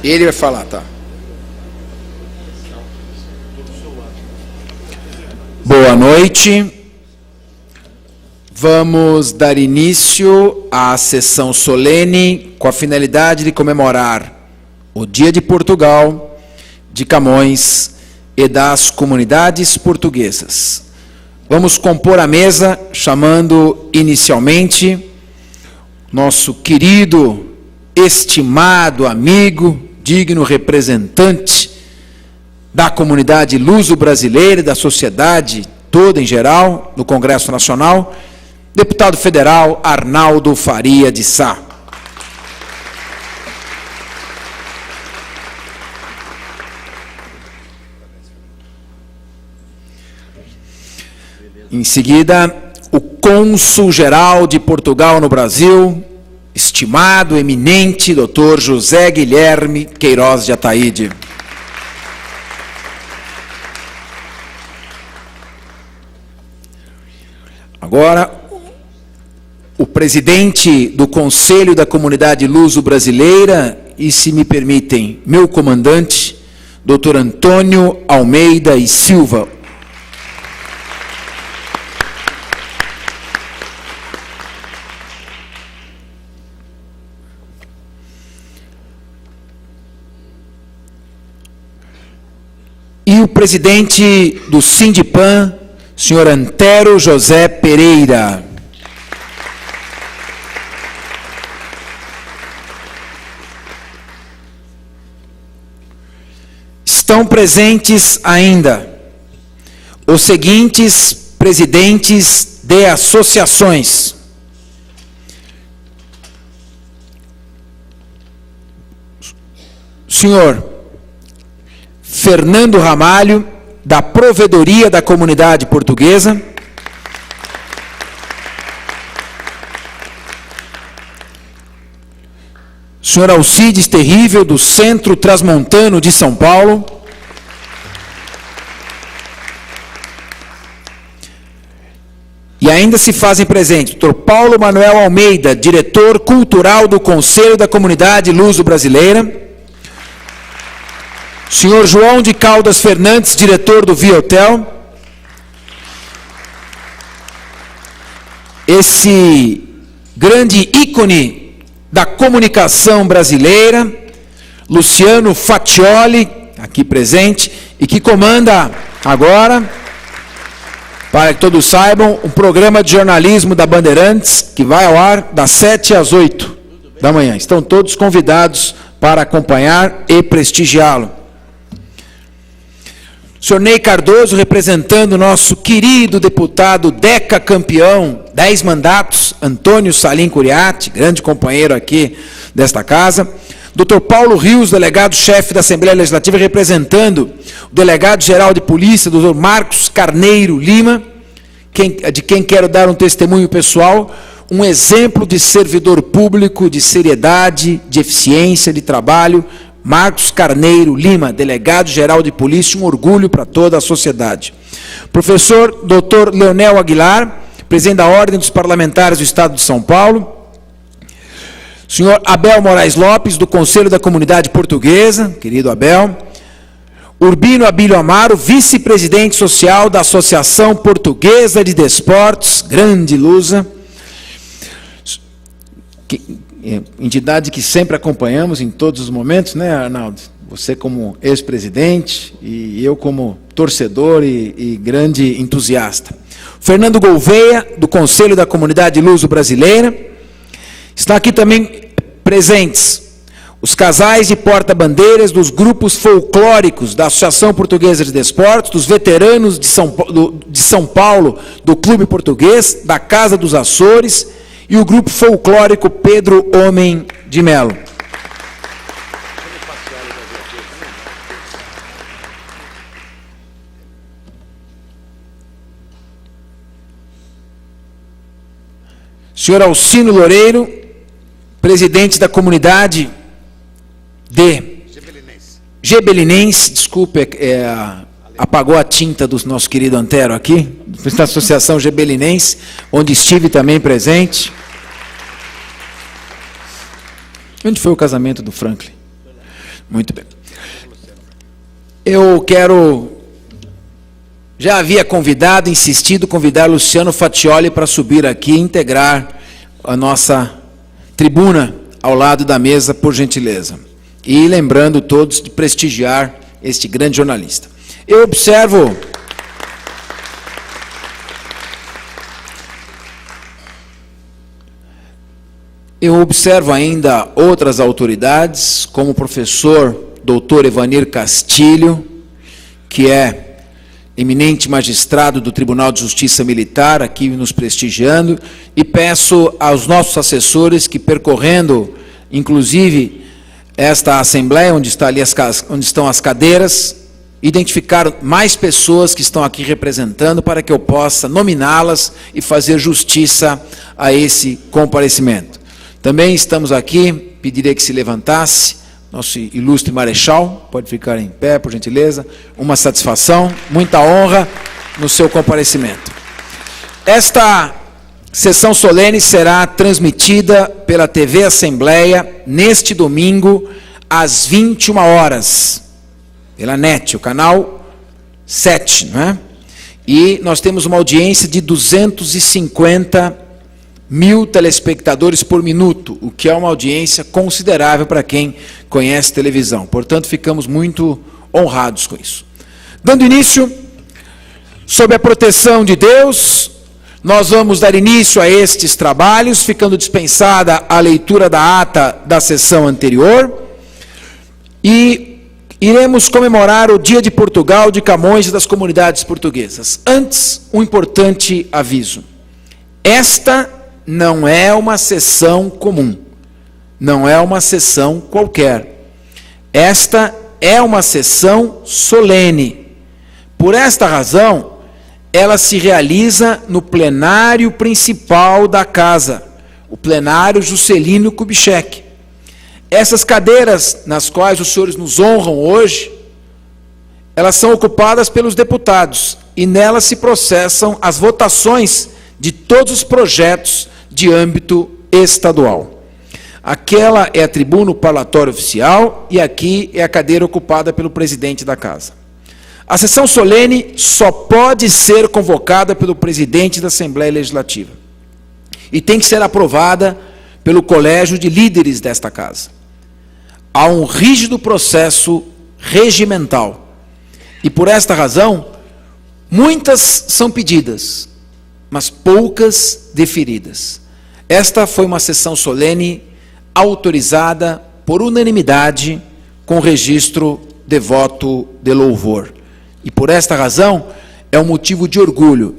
Ele vai falar, tá? Boa noite. Vamos dar início à sessão solene com a finalidade de comemorar o Dia de Portugal, de Camões e das comunidades portuguesas. Vamos compor a mesa chamando inicialmente nosso querido, estimado amigo, digno representante da comunidade luso-brasileira e da sociedade toda em geral, no Congresso Nacional, deputado federal Arnaldo Faria de Sá. Em seguida, o cônsul-geral de Portugal no Brasil, estimado, eminente, Dr. José Guilherme Queiroz de Ataíde. Agora, o presidente do Conselho da Comunidade Luso-Brasileira e, se me permitem, meu comandante, Dr. Antônio Almeida e Silva. E o presidente do Sindipan, senhor Antero José Pereira. Estão presentes ainda os seguintes presidentes de associações: senhor Fernando Ramalho, da Provedoria da Comunidade Portuguesa. Senhor Alcides Terrível, do Centro Transmontano de São Paulo. E ainda se fazem presentes Dr. Paulo Manuel Almeida, diretor cultural do Conselho da Comunidade Luso-Brasileira. Senhor João de Caldas Fernandes, diretor do Via Hotel. Esse grande ícone da comunicação brasileira, Luciano Faccioli, aqui presente, e que comanda agora, para que todos saibam, um programa de jornalismo da Bandeirantes, que vai ao ar das 7 às 8 da manhã. Estão todos convidados para acompanhar e prestigiá-lo. Senhor Ney Cardoso, representando o nosso querido deputado decacampeão, 10 mandatos, Antônio Salim Curiati, grande companheiro aqui desta casa. Dr. Paulo Rios, delegado-chefe da Assembleia Legislativa, representando o delegado-geral de polícia, Dr. Marcos Carneiro Lima, de quem quero dar um testemunho pessoal, um exemplo de servidor público, de seriedade, de eficiência, de trabalho. Marcos Carneiro Lima, delegado-geral de polícia, um orgulho para toda a sociedade. Professor Dr. Leonel Aguilar, presidente da Ordem dos Parlamentares do Estado de São Paulo. Senhor Abel Moraes Lopes, do Conselho da Comunidade Portuguesa, querido Abel. Urbino Abílio Amaro, vice-presidente social da Associação Portuguesa de Desportos, grande lusa. Entidade que sempre acompanhamos em todos os momentos, né, Arnaldo? Você como ex-presidente e eu como torcedor e grande entusiasta. Fernando Gouveia, do Conselho da Comunidade Luso-Brasileira. Está aqui também presentes os casais de porta-bandeiras dos grupos folclóricos da Associação Portuguesa de Desportos, dos veteranos de São Paulo, do Clube Português, da Casa dos Açores, e o grupo folclórico Pedro Homem de Melo. Senhor Alcino Loureiro, presidente da comunidade de Gebelinense, desculpe, apagou a tinta do nosso querido Antero aqui, da Associação Gebelinense, onde estive também presente. Onde foi o casamento do Franklin? Muito bem. Eu quero... Já havia insistido convidar Luciano Fatioli para subir aqui e integrar a nossa tribuna ao lado da mesa, por gentileza. E lembrando todos de prestigiar este grande jornalista. Eu observo ainda outras autoridades, como o professor Dr. Evanir Castilho, que é eminente magistrado do Tribunal de Justiça Militar, aqui nos prestigiando, e peço aos nossos assessores que, percorrendo, inclusive, esta assembleia, onde estão as cadeiras, identificar mais pessoas que estão aqui representando, para que eu possa nominá-las e fazer justiça a esse comparecimento. Também estamos aqui, pediria que se levantasse, nosso ilustre marechal, pode ficar em pé, por gentileza. Uma satisfação, muita honra no seu comparecimento. Esta sessão solene será transmitida pela TV Assembleia neste domingo, às 21 horas, pela NET, o canal 7, não é? E nós temos uma audiência de 250 mil telespectadores por minuto, o que é uma audiência considerável para quem conhece televisão. Portanto, ficamos muito honrados com isso. Dando início, sob a proteção de Deus, nós vamos dar início a estes trabalhos, ficando dispensada a leitura da ata da sessão anterior, e iremos comemorar o Dia de Portugal, de Camões e das comunidades portuguesas. Antes, um importante aviso. Esta não é uma sessão comum, não é uma sessão qualquer. Esta é uma sessão solene. Por esta razão, ela se realiza no plenário principal da casa, o plenário Juscelino Kubitschek. Essas cadeiras nas quais os senhores nos honram hoje, elas são ocupadas pelos deputados, e nelas se processam as votações de todos os projetos de âmbito estadual. Aquela é a tribuna, o parlatório oficial, e aqui é a cadeira ocupada pelo presidente da casa. A sessão solene só pode ser convocada pelo presidente da Assembleia Legislativa e tem que ser aprovada pelo colégio de líderes desta casa. Há um rígido processo regimental e, por esta razão, muitas são pedidas, mas poucas deferidas. Esta foi uma sessão solene autorizada por unanimidade com registro de voto de louvor. E por esta razão é um motivo de orgulho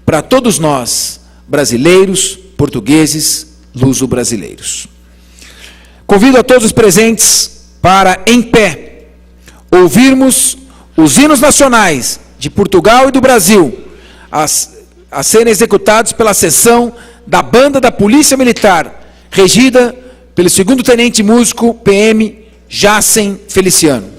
para todos nós, brasileiros, portugueses, luso-brasileiros. Convido a todos os presentes para, em pé, ouvirmos os hinos nacionais de Portugal e do Brasil, a serem executados pela sessão da Banda da Polícia Militar, regida pelo 2º Tenente Músico PM Jacen Feliciano.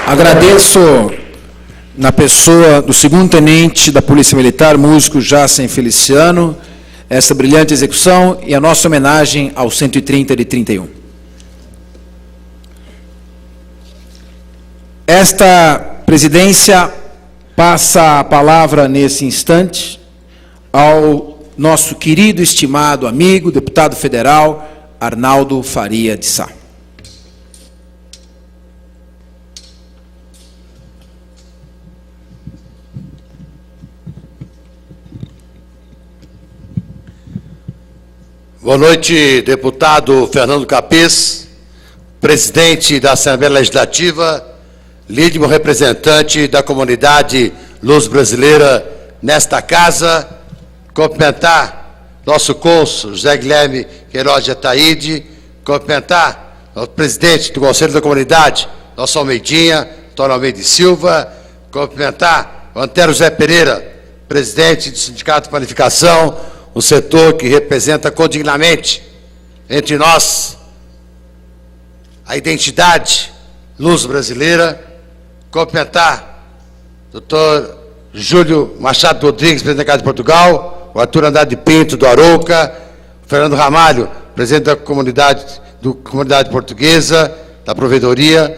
Agradeço, na pessoa do segundo tenente da Polícia Militar, músico Jacen Feliciano, essa brilhante execução e a nossa homenagem ao 130 de 31. Esta presidência passa a palavra nesse instante ao nosso querido, estimado amigo, deputado federal, Arnaldo Faria de Sá. Boa noite, deputado Fernando Capês, presidente da Assembleia Legislativa, líder representante da comunidade luso-brasileira nesta casa, cumprimentar nosso cônsul José Guilherme Queiroz de Ataíde, cumprimentar o presidente do Conselho da Comunidade, nosso Almeidinha, Antônio Almeida e Silva, cumprimentar o Antero José Pereira, presidente do Sindicato de Planificação, um setor que representa condignamente entre nós a identidade luso-brasileira, cumprimentar o doutor Júlio Machado Rodrigues, presidente da Casa de Portugal, o Arthur Andrade Pinto, do Arouca, o Fernando Ramalho, presidente da comunidade portuguesa, da Provedoria,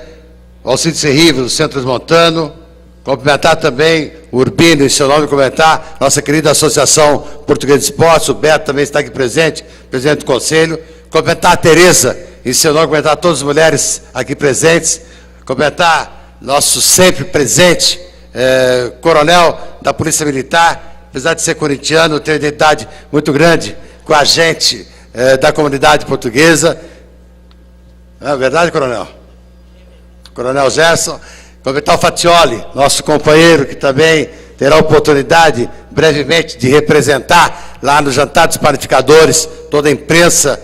o Alcides Serrível, do Centro Transmontano, cumprimentar também o Urbino, em seu nome, cumprimentar nossa querida Associação Portuguesa de Esportes, o Beto também está aqui presente, presidente do Conselho, cumprimentar a Tereza, em seu nome, cumprimentar todas as mulheres aqui presentes, cumprimentar nosso sempre presente coronel da Polícia Militar, apesar de ser corintiano, tem uma identidade muito grande com a gente da comunidade portuguesa. Não é verdade, coronel? Coronel Gerson. Cumprimentar o Fatioli, nosso companheiro, que também terá a oportunidade, brevemente, de representar lá no Jantar dos Panificadores, toda a imprensa,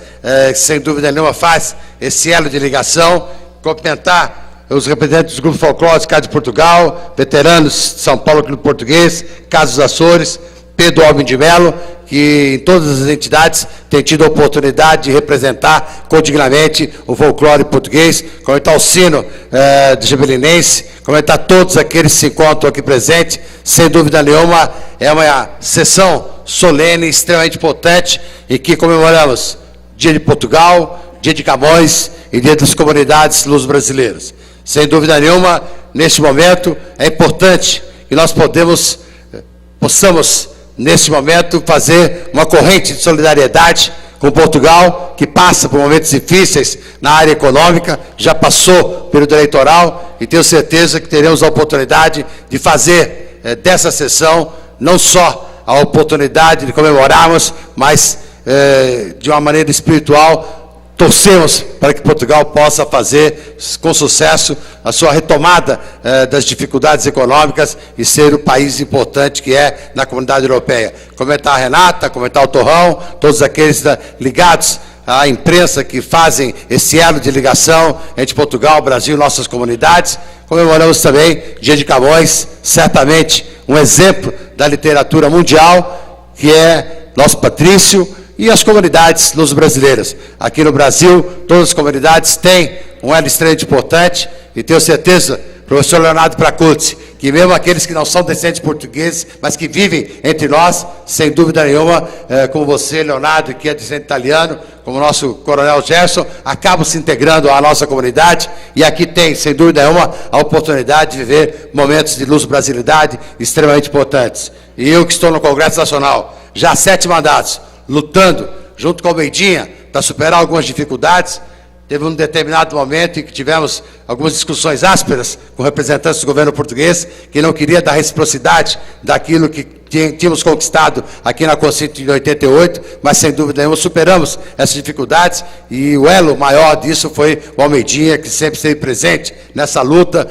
que sem dúvida nenhuma faz esse elo de ligação. Cumprimentar os representantes do Grupo Folclórico Casa de Portugal, veteranos de São Paulo Clube Português, Casa dos Açores, Pedro Alvim de Melo, que em todas as entidades tem tido a oportunidade de representar condignamente o folclore português, comentar o sino do Gibelinense, comentar todos aqueles que se encontram aqui presentes. Sem dúvida nenhuma, é uma sessão solene, extremamente importante, em que comemoramos Dia de Portugal, Dia de Camões e Dia das Comunidades luso-brasileiras. Sem dúvida nenhuma, neste momento, é importante que nós possamos neste momento, fazer uma corrente de solidariedade com Portugal, que passa por momentos difíceis na área econômica, já passou período eleitoral, e tenho certeza que teremos a oportunidade de fazer dessa sessão, não só a oportunidade de comemorarmos, mas de uma maneira espiritual, torcemos para que Portugal possa fazer com sucesso a sua retomada das dificuldades econômicas e ser o país importante que é na comunidade europeia. Comentar a Renata, comentar o Torrão, todos aqueles ligados à imprensa que fazem esse elo de ligação entre Portugal, Brasil e nossas comunidades. Comemoramos também Dia de Camões, certamente um exemplo da literatura mundial, que é nosso Patrício, e as comunidades luso-brasileiras. Aqui no Brasil, todas as comunidades têm um elo extremamente importante, e tenho certeza, professor Leonardo Pracuzzi, que mesmo aqueles que não são descendentes portugueses, mas que vivem entre nós, sem dúvida nenhuma, como você, Leonardo, que é descendente italiano, como o nosso coronel Gerson, acabam se integrando à nossa comunidade, e aqui tem, sem dúvida nenhuma, a oportunidade de viver momentos de luso-brasilidade extremamente importantes. E eu que estou no Congresso Nacional, já há 7 mandatos, lutando junto com o Almeidinha para superar algumas dificuldades. Teve um determinado momento em que tivemos algumas discussões ásperas com representantes do governo português, que não queria dar reciprocidade daquilo que tínhamos conquistado aqui na Constituição de 88, mas sem dúvida nenhuma superamos essas dificuldades, e o elo maior disso foi o Almeidinha, que sempre esteve presente nessa luta,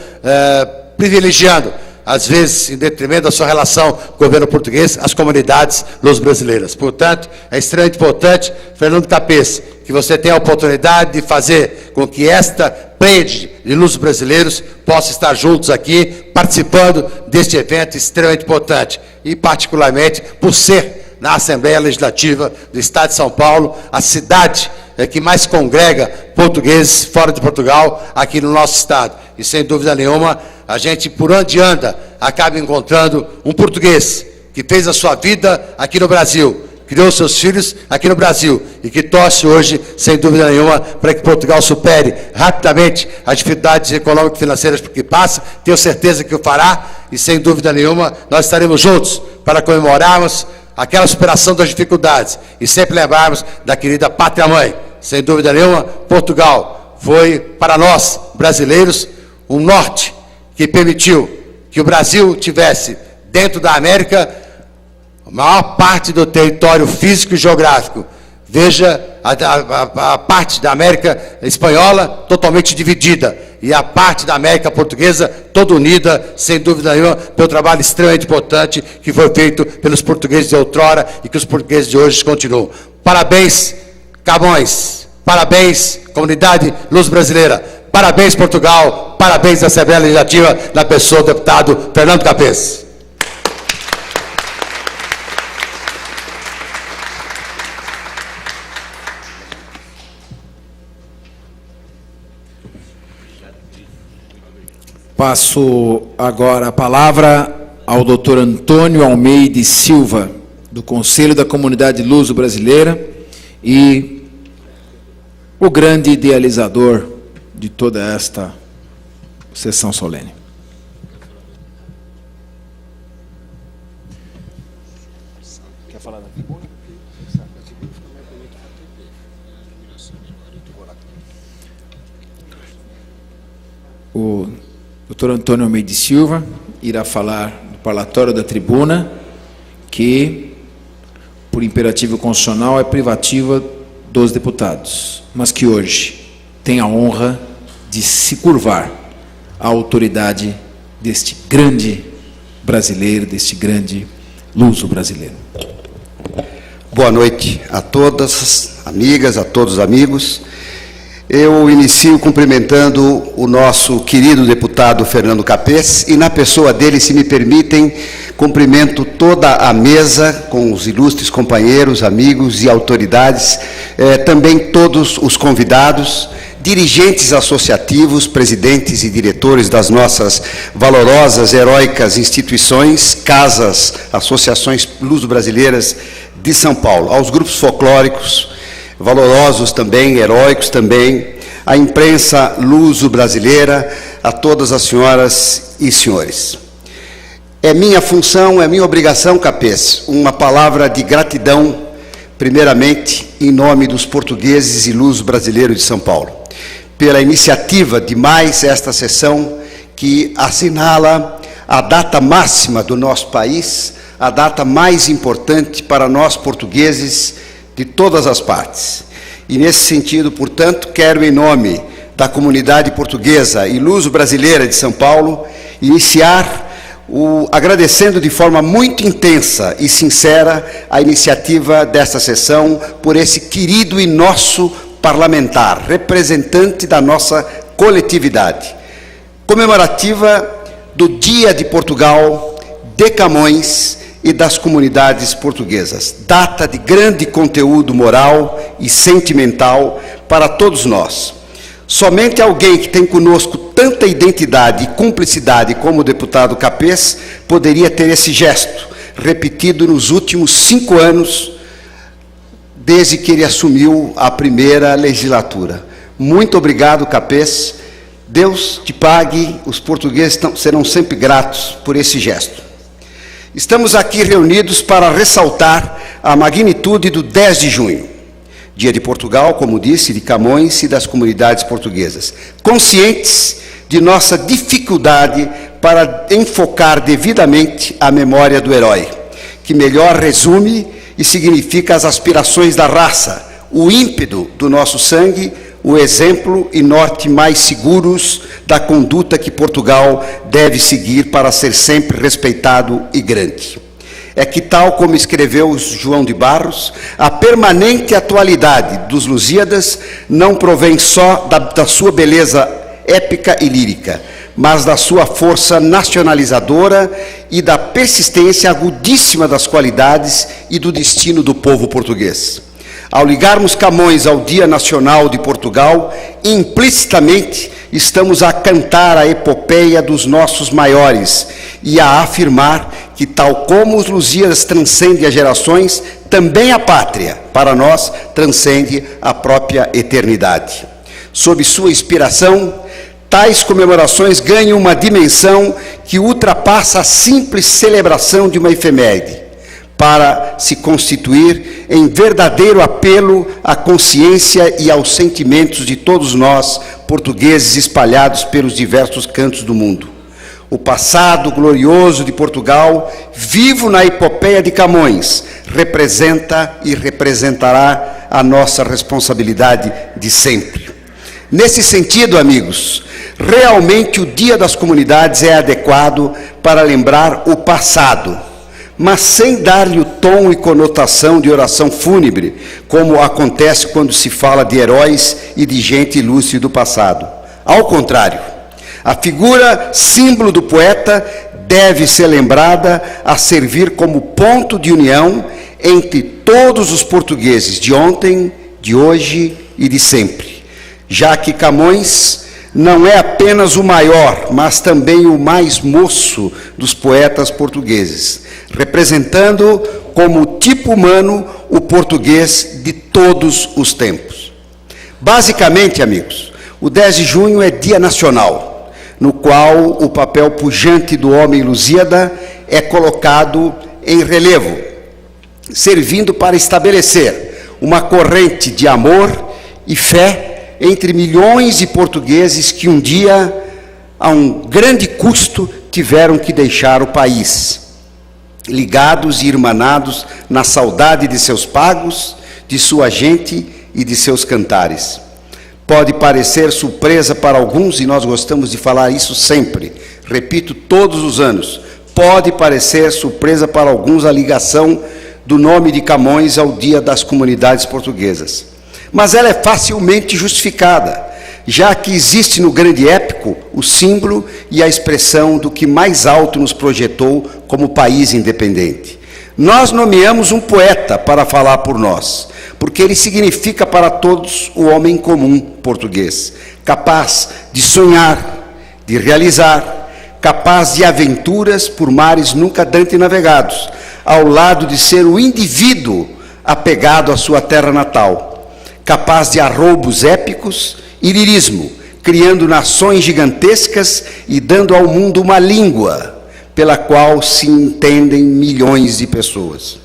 privilegiando, às vezes, em detrimento da sua relação com o governo português, as comunidades luso-brasileiras. Portanto, é extremamente importante, Fernando Capês, que você tenha a oportunidade de fazer com que esta rede de luso-brasileiros possa estar juntos aqui, participando deste evento extremamente importante. E, particularmente, por ser na Assembleia Legislativa do Estado de São Paulo, a cidade que mais congrega portugueses fora de Portugal aqui no nosso Estado. e, sem dúvida nenhuma, a gente, por onde anda, acaba encontrando um português que fez a sua vida aqui no Brasil, criou seus filhos aqui no Brasil e que torce hoje, sem dúvida nenhuma, para que Portugal supere rapidamente as dificuldades econômicas e financeiras que passa. Tenho certeza que o fará e, sem dúvida nenhuma, nós estaremos juntos para comemorarmos aquela superação das dificuldades e sempre lembrarmos da querida pátria-mãe. Sem dúvida nenhuma, Portugal foi, para nós, brasileiros, um norte que permitiu que o Brasil tivesse, dentro da América, a maior parte do território físico e geográfico. Veja a parte da América espanhola totalmente dividida e a parte da América portuguesa toda unida, sem dúvida nenhuma, pelo trabalho extremamente importante que foi feito pelos portugueses de outrora e que os portugueses de hoje continuam. Parabéns, Camões. Parabéns, comunidade luso-brasileira. Parabéns, Portugal. Parabéns, Assembleia Legislativa, na pessoa do deputado Fernando Capês. Passo agora a palavra ao Dr. Antônio Almeida Silva, do Conselho da Comunidade Luso-Brasileira e o grande idealizador de toda esta sessão solene. Quer falar da tribuna? O Dr. Antônio Almeida Silva irá falar do parlatório da tribuna, que, por imperativo constitucional, é privativa dos deputados, mas que hoje tem a honra de se curvar à autoridade deste grande brasileiro, deste grande luso brasileiro. Boa noite a todas as amigas, a todos os amigos. Eu inicio cumprimentando o nosso querido deputado Fernando Capês e, na pessoa dele, se me permitem, cumprimento toda a mesa com os ilustres companheiros, amigos e autoridades, também todos os convidados, dirigentes associativos, presidentes e diretores das nossas valorosas, heróicas instituições, casas, associações luso-brasileiras de São Paulo, aos grupos folclóricos, valorosos também, heróicos também, a imprensa luso-brasileira, a todas as senhoras e senhores. É minha função, é minha obrigação, Capês, uma palavra de gratidão, primeiramente, em nome dos portugueses e luso-brasileiros de São Paulo, pela iniciativa de mais esta sessão que assinala a data máxima do nosso país, a data mais importante para nós portugueses de todas as partes. E, nesse sentido, portanto, quero, em nome da comunidade portuguesa e luso-brasileira de São Paulo, iniciar agradecendo de forma muito intensa e sincera a iniciativa desta sessão por esse querido e nosso parlamentar, representante da nossa coletividade, comemorativa do Dia de Portugal, de Camões e das comunidades portuguesas. Data de grande conteúdo moral e sentimental para todos nós. Somente alguém que tem conosco tanta identidade e cumplicidade como o deputado Capês poderia ter esse gesto, repetido nos últimos 5 anos, desde que ele assumiu a primeira legislatura. Muito obrigado, Capês. Deus te pague, os portugueses serão sempre gratos por esse gesto. Estamos aqui reunidos para ressaltar a magnitude do 10 de junho, Dia de Portugal, como disse, de Camões e das comunidades portuguesas, conscientes de nossa dificuldade para enfocar devidamente a memória do herói, que melhor resume e significa as aspirações da raça, o ímpeto do nosso sangue, o exemplo e norte mais seguros da conduta que Portugal deve seguir para ser sempre respeitado e grande. É que, tal como escreveu João de Barros, a permanente atualidade dos Lusíadas não provém só da sua beleza épica e lírica, mas da sua força nacionalizadora e da persistência agudíssima das qualidades e do destino do povo português. Ao ligarmos Camões ao Dia Nacional de Portugal, implicitamente estamos a cantar a epopeia dos nossos maiores e a afirmar que, tal como os Lusíadas transcendem as gerações, também a pátria, para nós, transcende a própria eternidade. Sob sua inspiração, tais comemorações ganham uma dimensão que ultrapassa a simples celebração de uma efeméride, para se constituir em verdadeiro apelo à consciência e aos sentimentos de todos nós, portugueses espalhados pelos diversos cantos do mundo. O passado glorioso de Portugal, vivo na epopeia de Camões, representa e representará a nossa responsabilidade de sempre. Nesse sentido, amigos, realmente o Dia das Comunidades é adequado para lembrar o passado, mas sem dar-lhe o tom e conotação de oração fúnebre, como acontece quando se fala de heróis e de gente ilustre do passado. Ao contrário, a figura símbolo do poeta deve ser lembrada a servir como ponto de união entre todos os portugueses de ontem, de hoje e de sempre, já que Camões não é apenas o maior, mas também o mais moço dos poetas portugueses, representando como tipo humano o português de todos os tempos. Basicamente, amigos, o 10 de junho é Dia Nacional, no qual o papel pujante do homem lusíada é colocado em relevo, servindo para estabelecer uma corrente de amor e fé entre milhões de portugueses que um dia, a um grande custo, tiveram que deixar o país, ligados e irmanados na saudade de seus pagos, de sua gente e de seus cantares. Pode parecer surpresa para alguns, e nós gostamos de falar isso sempre, repito todos os anos, pode parecer surpresa para alguns a ligação do nome de Camões ao Dia das Comunidades Portuguesas. Mas ela é facilmente justificada, já que existe no grande épico o símbolo e a expressão do que mais alto nos projetou como país independente. Nós nomeamos um poeta para falar por nós, porque ele significa para todos o homem comum português, capaz de sonhar, de realizar, capaz de aventuras por mares nunca dantes navegados, ao lado de ser o indivíduo apegado à sua terra natal, capaz de arroubos épicos e lirismo, criando nações gigantescas e dando ao mundo uma língua pela qual se entendem milhões de pessoas.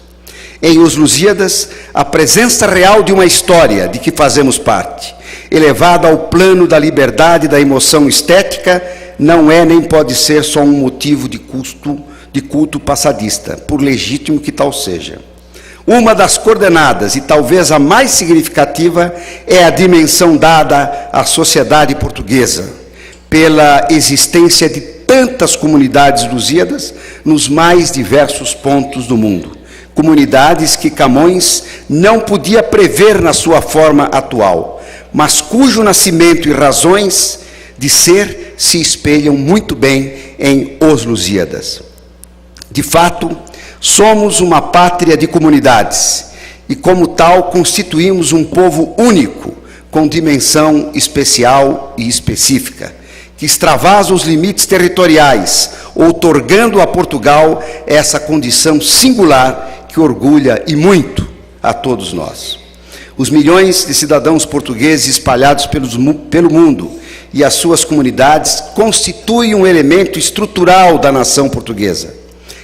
Em Os Lusíadas, a presença real de uma história de que fazemos parte, elevada ao plano da liberdade e da emoção estética, não é nem pode ser só um motivo de culto passadista, por legítimo que tal seja. Uma das coordenadas, e talvez a mais significativa, é a dimensão dada à sociedade portuguesa, pela existência de tantas comunidades lusíadas nos mais diversos pontos do mundo. Comunidades que Camões não podia prever na sua forma atual, mas cujo nascimento e razões de ser se espelham muito bem em Os Lusíadas. De fato, somos uma pátria de comunidades e, como tal, constituímos um povo único, com dimensão especial e específica, que extravasa os limites territoriais, outorgando a Portugal essa condição singular que orgulha e muito a todos nós. Os milhões de cidadãos portugueses espalhados pelo mundo e as suas comunidades constituem um elemento estrutural da nação portuguesa.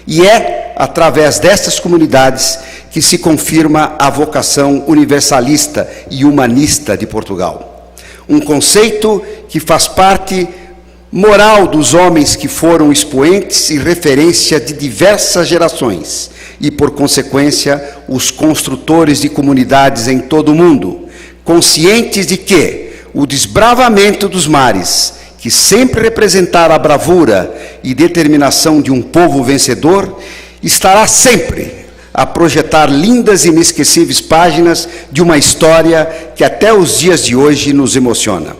E é através dessas comunidades que se confirma a vocação universalista e humanista de Portugal. Um conceito que faz parte moral dos homens que foram expoentes e referência de diversas gerações e, por consequência, os construtores de comunidades em todo o mundo, conscientes de que o desbravamento dos mares, que sempre representaram a bravura e determinação de um povo vencedor, estará sempre a projetar lindas e inesquecíveis páginas de uma história que até os dias de hoje nos emociona.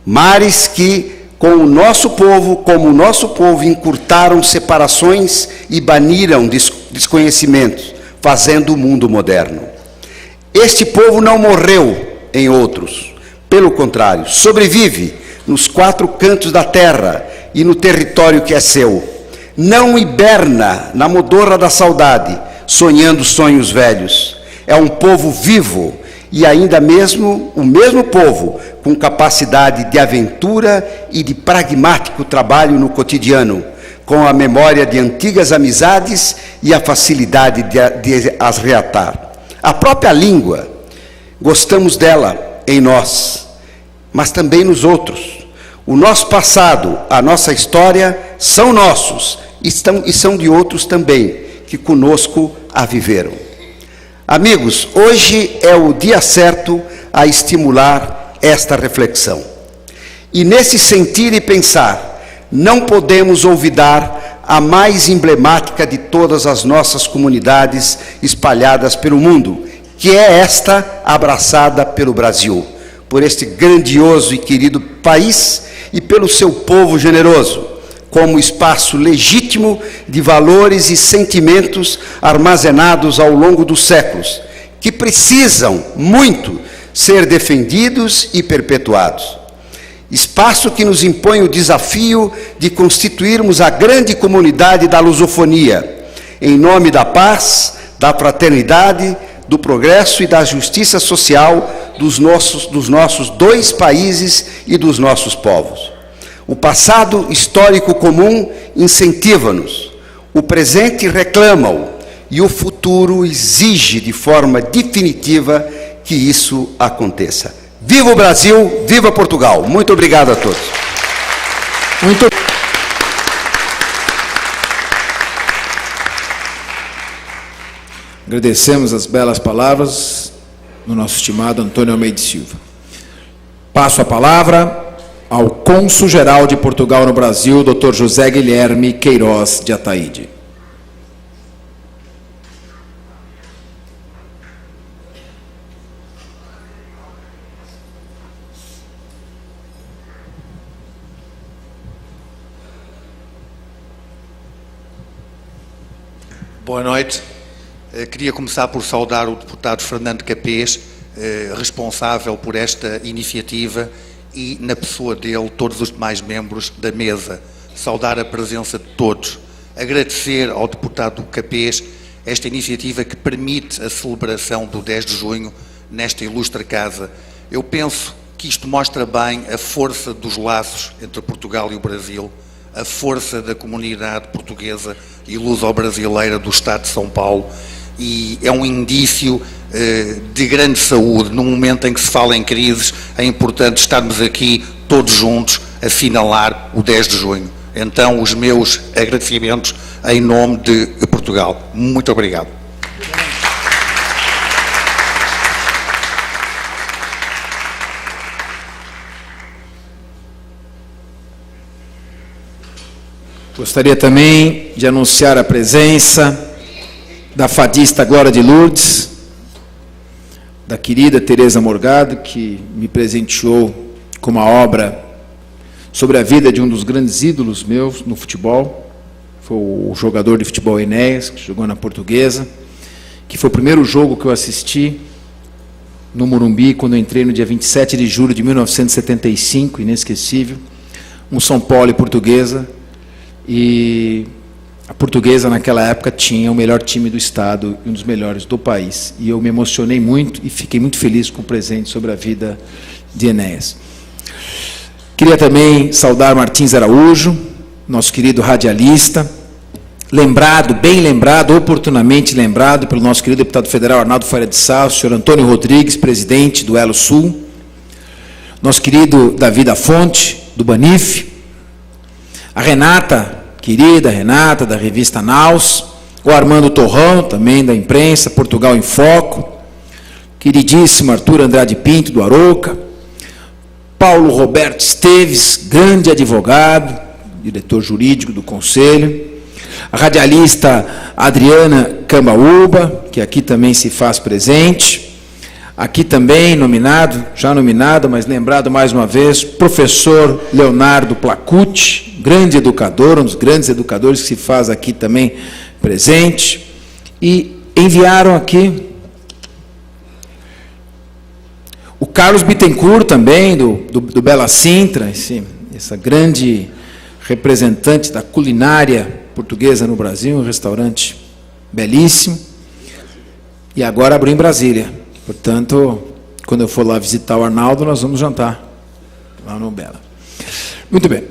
Mares que, como o nosso povo, encurtaram separações e baniram desconhecimentos, fazendo o mundo moderno. Este povo não morreu em outros, pelo contrário, sobrevive nos 4 cantos da terra e no território que é seu. Não hiberna na modorra da saudade, sonhando sonhos velhos. É um povo vivo e ainda mesmo o mesmo povo com capacidade de aventura e de pragmático trabalho no cotidiano, com a memória de antigas amizades e a facilidade de as reatar. A própria língua, gostamos dela em nós, mas também nos outros. O nosso passado, a nossa história são nossos e são de outros também, que conosco a viveram. Amigos, hoje é o dia certo a estimular esta reflexão. E nesse sentir e pensar, não podemos olvidar a mais emblemática de todas as nossas comunidades espalhadas pelo mundo, que é esta abraçada pelo Brasil, por este grandioso e querido país e pelo seu povo generoso, como espaço legítimo de valores e sentimentos armazenados ao longo dos séculos, que precisam muito ser defendidos e perpetuados. Espaço que nos impõe o desafio de constituirmos a grande comunidade da lusofonia, em nome da paz, da fraternidade, do progresso e da justiça social dos nossos 2 países e dos nossos povos. O passado histórico comum incentiva-nos, o presente reclama-o e o futuro exige de forma definitiva que isso aconteça. Viva o Brasil, viva Portugal. Muito obrigado a todos. Agradecemos as belas palavras do nosso estimado Antônio Almeida Silva. Passo a palavra ao Cônsul-Geral de Portugal no Brasil, Dr. José Guilherme Queiroz de Ataíde. Boa noite. Queria começar por saudar o deputado Fernando Capês, responsável por esta iniciativa, e, na pessoa dele, todos os demais membros da mesa. Saudar a presença de todos. Agradecer ao deputado Capês esta iniciativa que permite a celebração do 10 de junho nesta ilustre casa. Eu penso que isto mostra bem a força dos laços entre Portugal e o Brasil, a força da comunidade portuguesa e luso-brasileira do Estado de São Paulo, e é um indício de grande saúde. Num momento em que se fala em crises, é importante estarmos aqui todos juntos a assinalar o 10 de junho. Então, os meus agradecimentos em nome de Portugal. Muito obrigado. Gostaria também de anunciar a presença da fadista Glória de Lourdes, da querida Teresa Morgado, que me presenteou com uma obra sobre a vida de um dos grandes ídolos meus no futebol. Foi o jogador de futebol Enéas, que jogou na Portuguesa, que foi o primeiro jogo que eu assisti no Morumbi, quando eu entrei no dia 27 de julho de 1975, inesquecível, um São Paulo e Portuguesa, e a Portuguesa naquela época tinha o melhor time do estado e um dos melhores do país, e eu me emocionei muito e fiquei muito feliz com o presente sobre a vida de Enéas. Queria também saudar Martins Araújo, nosso querido radialista, lembrado, bem lembrado, oportunamente lembrado pelo nosso querido deputado federal Arnaldo Faria de Sá, o senhor Antônio Rodrigues, presidente do Elo Sul, nosso querido Davi da Fonte, do Banif, a Renata, querida Renata, da revista Naus, o Armando Torrão, também da imprensa, Portugal em Foco, queridíssimo Arthur Andrade Pinto, do Arouca, Paulo Roberto Esteves, grande advogado, diretor jurídico do Conselho, a radialista Adriana Cambaúba, que aqui também se faz presente, aqui também nominado, já nominado, mas lembrado mais uma vez, professor Leonardo Placucci, grande educador, um dos grandes educadores que se faz aqui também presente, e enviaram aqui Carlos Bittencourt também, do Bela Sintra, essa grande representante da culinária portuguesa no Brasil, um restaurante belíssimo, e agora abriu em Brasília. Portanto, quando eu for lá visitar o Arnaldo, nós vamos jantar lá no Bela. Muito bem.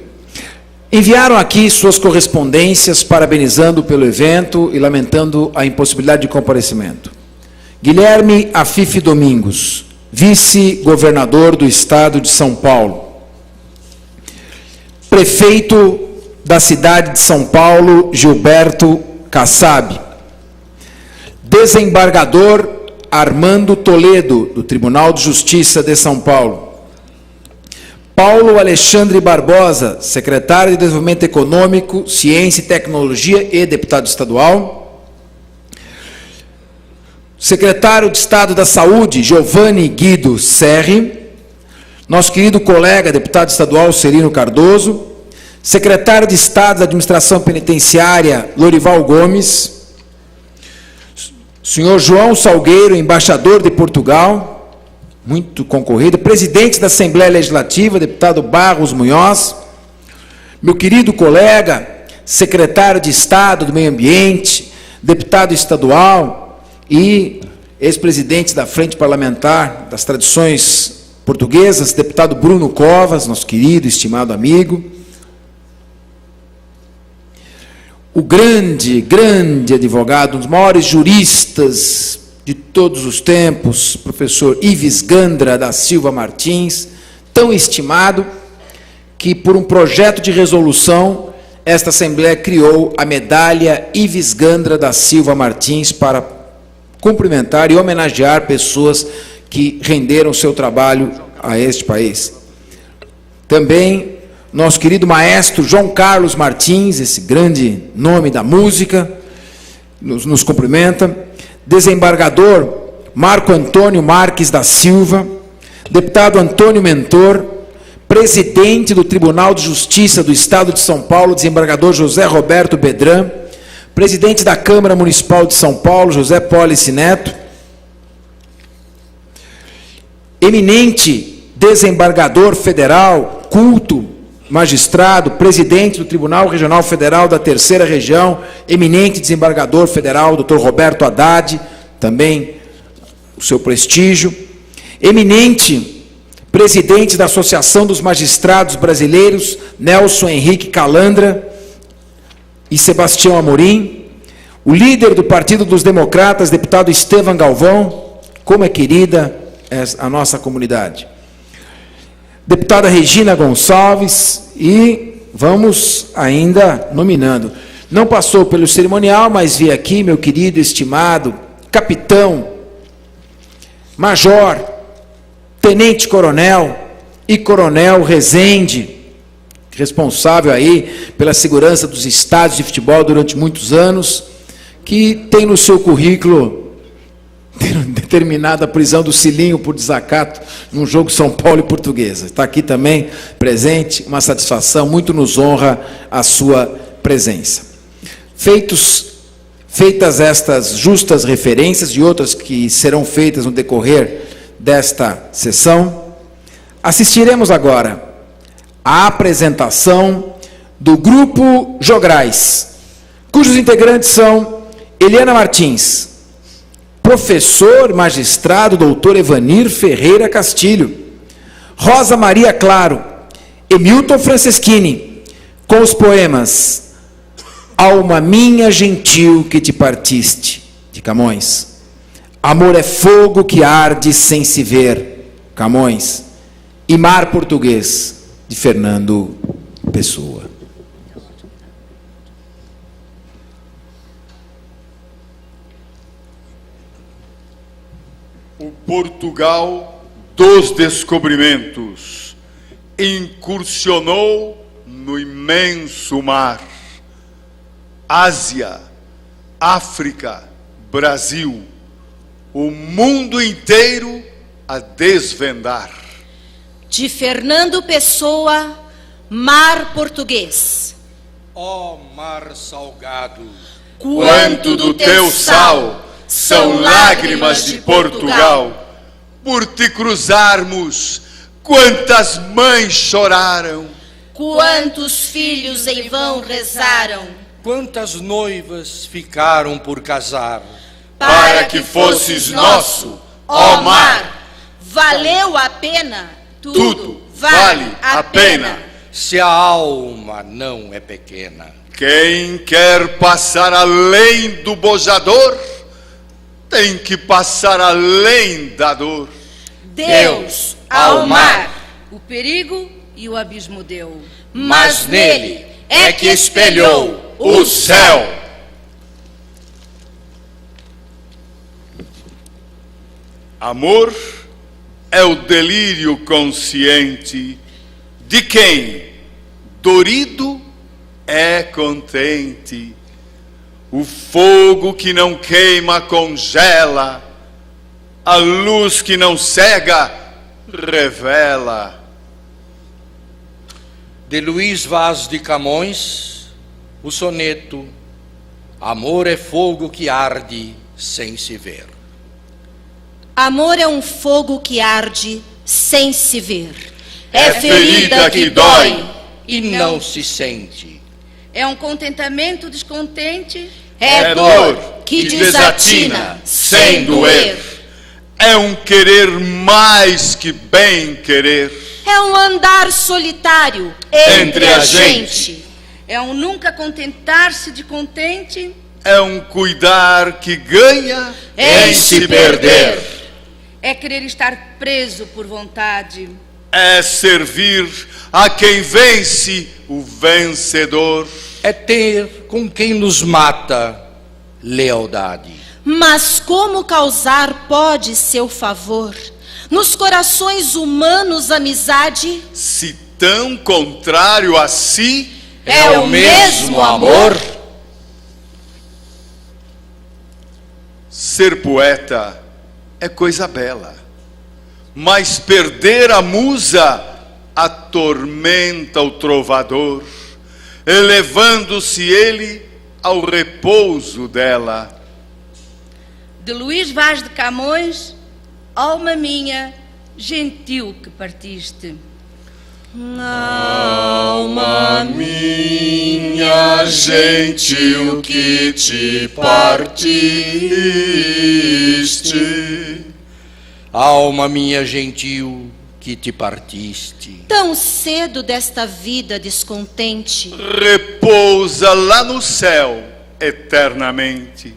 Enviaram aqui suas correspondências parabenizando pelo evento e lamentando a impossibilidade de comparecimento. Guilherme Afife Domingos, vice-governador do estado de São Paulo. Prefeito da cidade de São Paulo, Gilberto Kassab. Desembargador Armando Toledo, do Tribunal de Justiça de São Paulo. Paulo Alexandre Barbosa, secretário de Desenvolvimento Econômico, Ciência e Tecnologia e deputado estadual. Secretário de Estado da Saúde, Giovanni Guido Serri. Nosso querido colega, deputado estadual Serino Cardoso. Secretário de Estado da Administração Penitenciária, Lorival Gomes. Senhor João Salgueiro, embaixador de Portugal, muito concorrido. Presidente da Assembleia Legislativa, deputado Barros Munhoz. Meu querido colega, secretário de Estado do Meio Ambiente, deputado estadual e ex-presidente da Frente Parlamentar das Tradições Portuguesas, deputado Bruno Covas, nosso querido, estimado amigo. O grande advogado, um dos maiores juristas de todos os tempos, professor Ives Gandra da Silva Martins, tão estimado, que por um projeto de resolução, esta Assembleia criou a medalha Ives Gandra da Silva Martins para cumprimentar e homenagear pessoas que renderam seu trabalho a este país. Também nosso querido maestro João Carlos Martins, esse grande nome da música, nos cumprimenta. Desembargador Marco Antônio Marques da Silva, deputado Antônio Mentor, presidente do Tribunal de Justiça do Estado de São Paulo, desembargador José Roberto Bedran, presidente da Câmara Municipal de São Paulo, José Pólice Neto, eminente desembargador federal, culto, magistrado, presidente do Tribunal Regional Federal da Terceira Região, eminente desembargador federal, Dr. Roberto Haddad, também o seu prestígio, eminente presidente da Associação dos Magistrados Brasileiros, Nelson Henrique Calandra e Sebastião Amorim, o líder do Partido dos Democratas, deputado Estevam Galvão, como é querida a nossa comunidade. Deputada Regina Gonçalves, e vamos ainda nominando. Não passou pelo cerimonial, mas vi aqui, meu querido, estimado, capitão, major, tenente-coronel e coronel Rezende, responsável aí pela segurança dos estádios de futebol durante muitos anos, que tem no seu currículo determinada prisão do Cilinho por desacato num jogo São Paulo e Portuguesa. Está aqui também presente, uma satisfação, muito nos honra a sua presença. Feitas estas justas referências e outras que serão feitas no decorrer desta sessão, assistiremos agora à apresentação do Grupo Jograis, cujos integrantes são Eliana Martins, professor, magistrado, doutor Evanir Ferreira Castilho, Rosa Maria Claro, Emilton Franceschini, com os poemas Alma Minha Gentil que te partiste, de Camões, Amor é fogo que arde sem se ver, Camões, e Mar Português, de Fernando Pessoa. O Portugal dos descobrimentos incursionou no imenso mar. Ásia, África, Brasil, o mundo inteiro a desvendar. De Fernando Pessoa, Mar Português. Ó mar salgado, Quanto do teu sal são lágrimas de Portugal, por te cruzarmos, quantas mães choraram, Quantos filhos em vão rezaram, Quantas noivas ficaram por casar, para que fosses nosso, ó mar. Valeu a pena? Tudo vale a pena. se a alma não é pequena. Quem quer passar além do bojador, tem que passar além da dor. Deus ao mar, o perigo e o abismo deu. mas nele é que espelhou O céu. Amor é o delírio consciente de quem, dorido, é contente. O fogo que não queima congela, a luz que não cega revela. De Luís Vaz de Camões, o soneto Amor é fogo que arde sem se ver. Amor é um fogo que arde sem se ver. É ferida que dói E não se sente. É um contentamento descontente. É dor que desatina sem doer. É um querer mais que bem querer. É um andar solitário entre a gente. É um nunca contentar-se de contente. É um cuidar que ganha Em se perder. É querer estar preso por vontade. É servir a quem vence o vencedor. É ter com quem nos mata lealdade. Mas como causar pode seu favor? Nos corações humanos amizade Se tão contrário a si, é o mesmo amor. ser poeta é coisa bela, mas perder a musa atormenta o trovador, elevando-se ele ao repouso dela. De Luís Vaz de Camões, alma minha, gentil que partiste. Alma minha, gentil que te partiste, Alma minha gentil que te partiste. tão cedo desta vida descontente, Repousa lá no céu eternamente.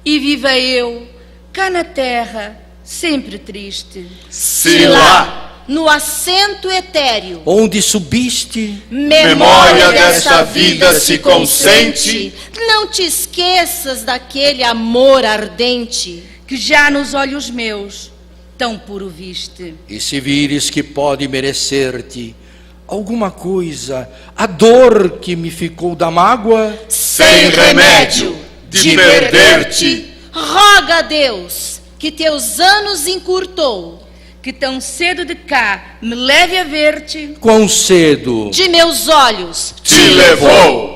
E viva eu, cá na terra, sempre triste. Se lá, no assento etéreo, Onde subiste, memória desta vida se consente, não te esqueças daquele amor ardente, Que já nos olhos meus tão puro viste. e se vires que pode merecer-te alguma coisa, a dor que me ficou da mágoa, sem remédio de perder-te, roga a Deus que teus anos encurtou, Que tão cedo de cá me leve a ver-te. quão cedo de meus olhos te levou.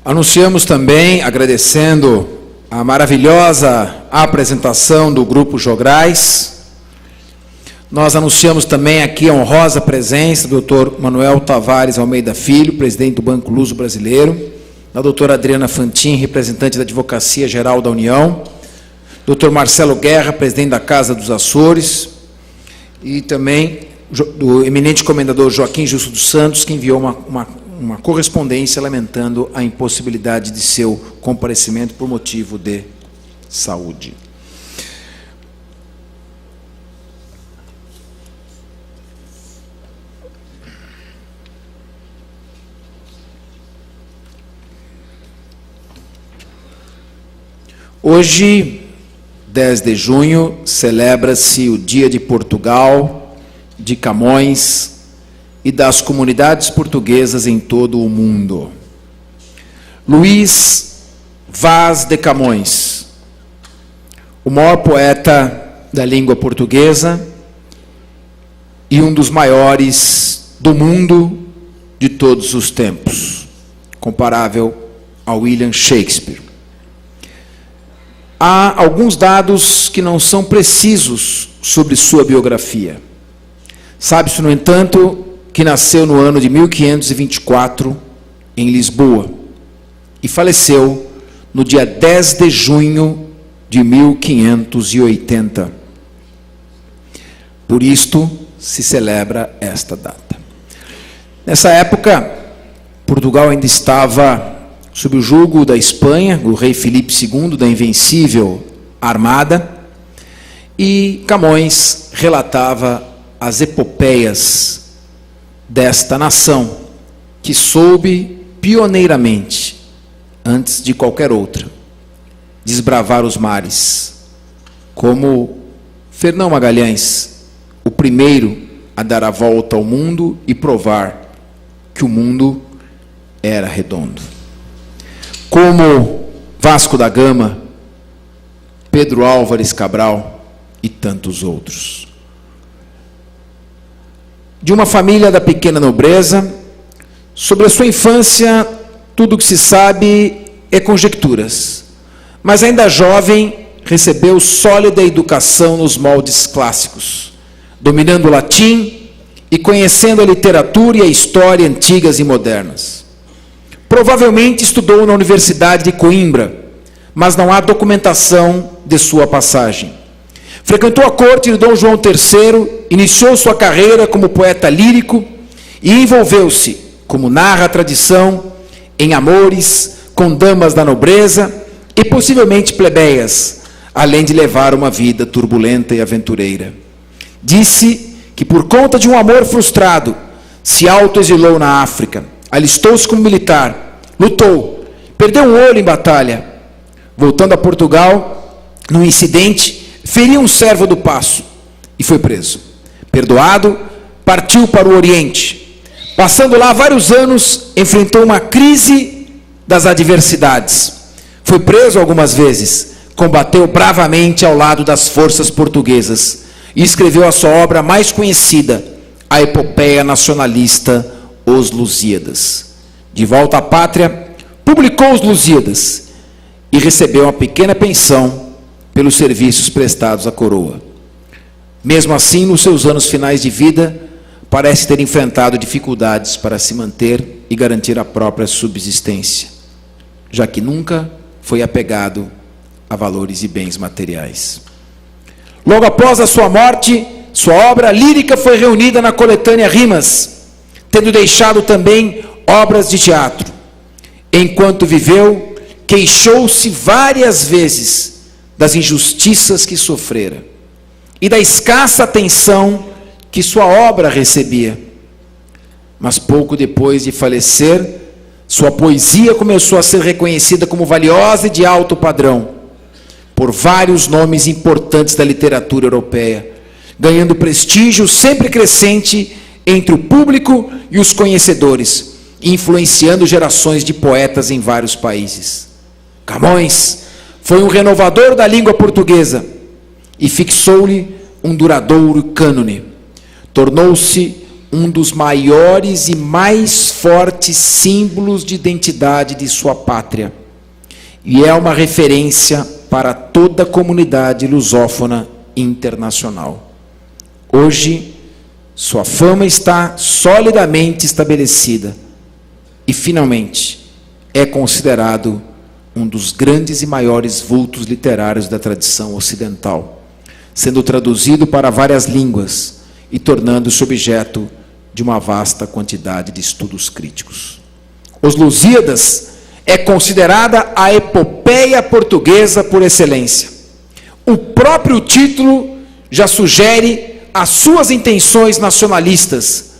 Anunciamos também, agradecendo a maravilhosa apresentação do Grupo Jograis. Nós anunciamos também aqui a honrosa presença do Dr. Manuel Tavares Almeida Filho, presidente do Banco Luso Brasileiro, da doutora Adriana Fantin, representante da Advocacia Geral da União, Dr. Marcelo Guerra, presidente da Casa dos Açores, e também do eminente comendador Joaquim Justo dos Santos, que enviou uma correspondência lamentando a impossibilidade de seu comparecimento por motivo de saúde. Hoje, 10 de junho, celebra-se o Dia de Portugal, de Camões e das comunidades portuguesas em todo o mundo. Luís Vaz de Camões, o maior poeta da língua portuguesa e um dos maiores do mundo de todos os tempos, comparável a William Shakespeare. Há alguns dados que não são precisos sobre sua biografia. Sabe-se, no entanto, que nasceu no ano de 1524 em Lisboa e faleceu no dia 10 de junho de 1580. Por isto se celebra esta data. Nessa época, Portugal ainda estava sob o jugo da Espanha, do rei Filipe II, da invencível Armada, e Camões relatava as epopeias desta nação, que soube pioneiramente, antes de qualquer outra, desbravar os mares, como Fernão Magalhães, o primeiro a dar a volta ao mundo e provar que o mundo era redondo. Como Vasco da Gama, Pedro Álvares Cabral e tantos outros. De uma família da pequena nobreza, sobre a sua infância, tudo o que se sabe é conjecturas. Mas ainda jovem, recebeu sólida educação nos moldes clássicos, dominando o latim e conhecendo a literatura e a história antigas e modernas. Provavelmente estudou na Universidade de Coimbra, mas não há documentação de sua passagem. Frequentou a corte de Dom João III, iniciou sua carreira como poeta lírico e envolveu-se, como narra a tradição, em amores com damas da nobreza e possivelmente plebeias, além de levar uma vida turbulenta e aventureira. Disse que por conta de um amor frustrado, se autoexilou na África, alistou-se como militar, lutou, perdeu um olho em batalha. Voltando a Portugal, num incidente, feriu um servo do paço e foi preso. Perdoado, partiu para o Oriente. Passando lá vários anos, enfrentou uma crise das adversidades. Foi preso algumas vezes, combateu bravamente ao lado das forças portuguesas e escreveu a sua obra mais conhecida, a epopeia nacionalista Os Lusíadas. De volta à pátria, publicou Os Lusíadas e recebeu uma pequena pensão pelos serviços prestados à coroa. Mesmo assim, nos seus anos finais de vida, parece ter enfrentado dificuldades para se manter e garantir a própria subsistência, já que nunca foi apegado a valores e bens materiais. Logo após a sua morte, sua obra lírica foi reunida na coletânea Rimas, tendo deixado também obras de teatro. Enquanto viveu, queixou-se várias vezes das injustiças que sofrera e da escassa atenção que sua obra recebia. Mas pouco depois de falecer, sua poesia começou a ser reconhecida como valiosa e de alto padrão por vários nomes importantes da literatura europeia, ganhando prestígio sempre crescente entre o público e os conhecedores, influenciando gerações de poetas em vários países. Camões foi um renovador da língua portuguesa e fixou-lhe um duradouro cânone. Tornou-se um dos maiores e mais fortes símbolos de identidade de sua pátria e é uma referência para toda a comunidade lusófona internacional. Hoje, sua fama está solidamente estabelecida e, finalmente, é considerado um dos grandes e maiores vultos literários da tradição ocidental, sendo traduzido para várias línguas e tornando-se objeto de uma vasta quantidade de estudos críticos. Os Lusíadas é considerada a epopeia portuguesa por excelência. O próprio título já sugere as suas intenções nacionalistas,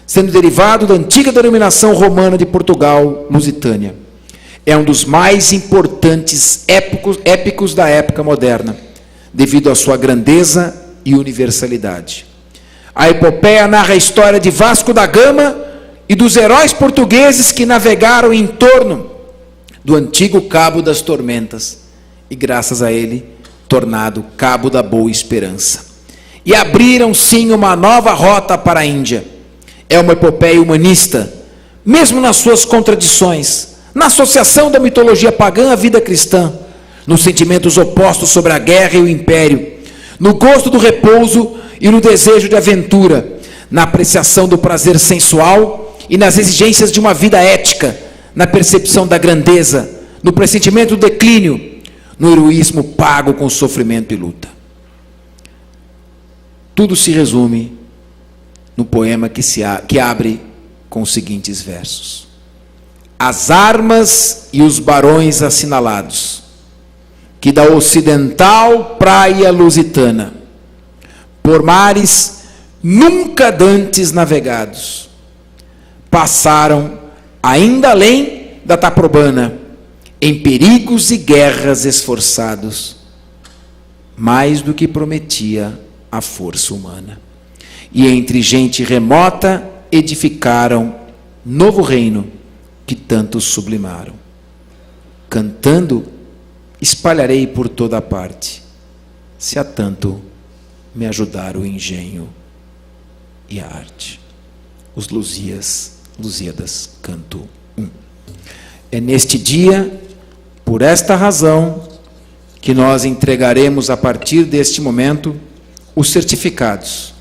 sendo derivado da antiga denominação romana de Portugal, Lusitânia. É um dos mais importantes épicos da época moderna, devido à sua grandeza e universalidade. A epopeia narra a história de Vasco da Gama e dos heróis portugueses que navegaram em torno do antigo cabo das tormentas e, graças a ele, tornado cabo da boa esperança. E abriram, sim, uma nova rota para a Índia. É uma epopeia humanista, mesmo nas suas contradições, na associação da mitologia pagã à vida cristã, nos sentimentos opostos sobre a guerra e o império, no gosto do repouso e no desejo de aventura, na apreciação do prazer sensual e nas exigências de uma vida ética, na percepção da grandeza, no pressentimento do declínio, no heroísmo pago com sofrimento e luta. Tudo se resume no poema que abre com os seguintes versos: as armas e os barões assinalados, que da ocidental praia lusitana, por mares nunca dantes navegados, passaram ainda além da Taprobana, em perigos e guerras esforçados, mais do que prometia a força humana. E entre gente remota edificaram novo reino que tanto sublimaram. Cantando, espalharei por toda parte, se há tanto me ajudar o engenho e a arte. Os Lusíadas, canto 1. É neste dia, por esta razão, que nós entregaremos a partir deste momento os certificados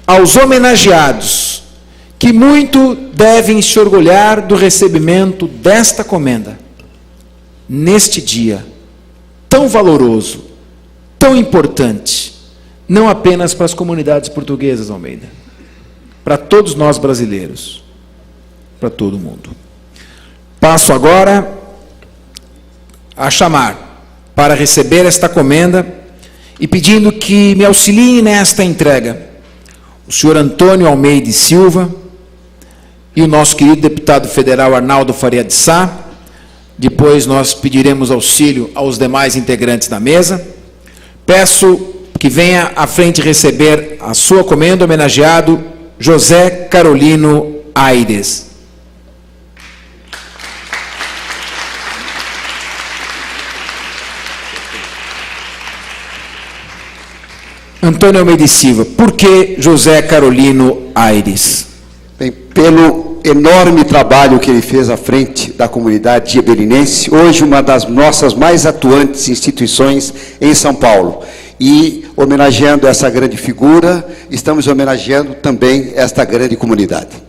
aos homenageados, que muito devem se orgulhar do recebimento desta comenda, neste dia tão valoroso, tão importante, não apenas para as comunidades portuguesas, Almeida, para todos nós brasileiros, para todo mundo. Passo agora a chamar para receber esta comenda e pedindo que me auxiliem nesta entrega o senhor Antônio Almeida e Silva e o nosso querido deputado federal Arnaldo Faria de Sá. Depois nós pediremos auxílio aos demais integrantes da mesa. Peço que venha à frente receber a sua comenda, homenageado José Carolino Aires. Antônio Almeida e Silva, por que José Carolino Aires? Bem, pelo enorme trabalho que ele fez à frente da comunidade gibelinense, hoje uma das nossas mais atuantes instituições em São Paulo. E, homenageando essa grande figura, estamos homenageando também esta grande comunidade.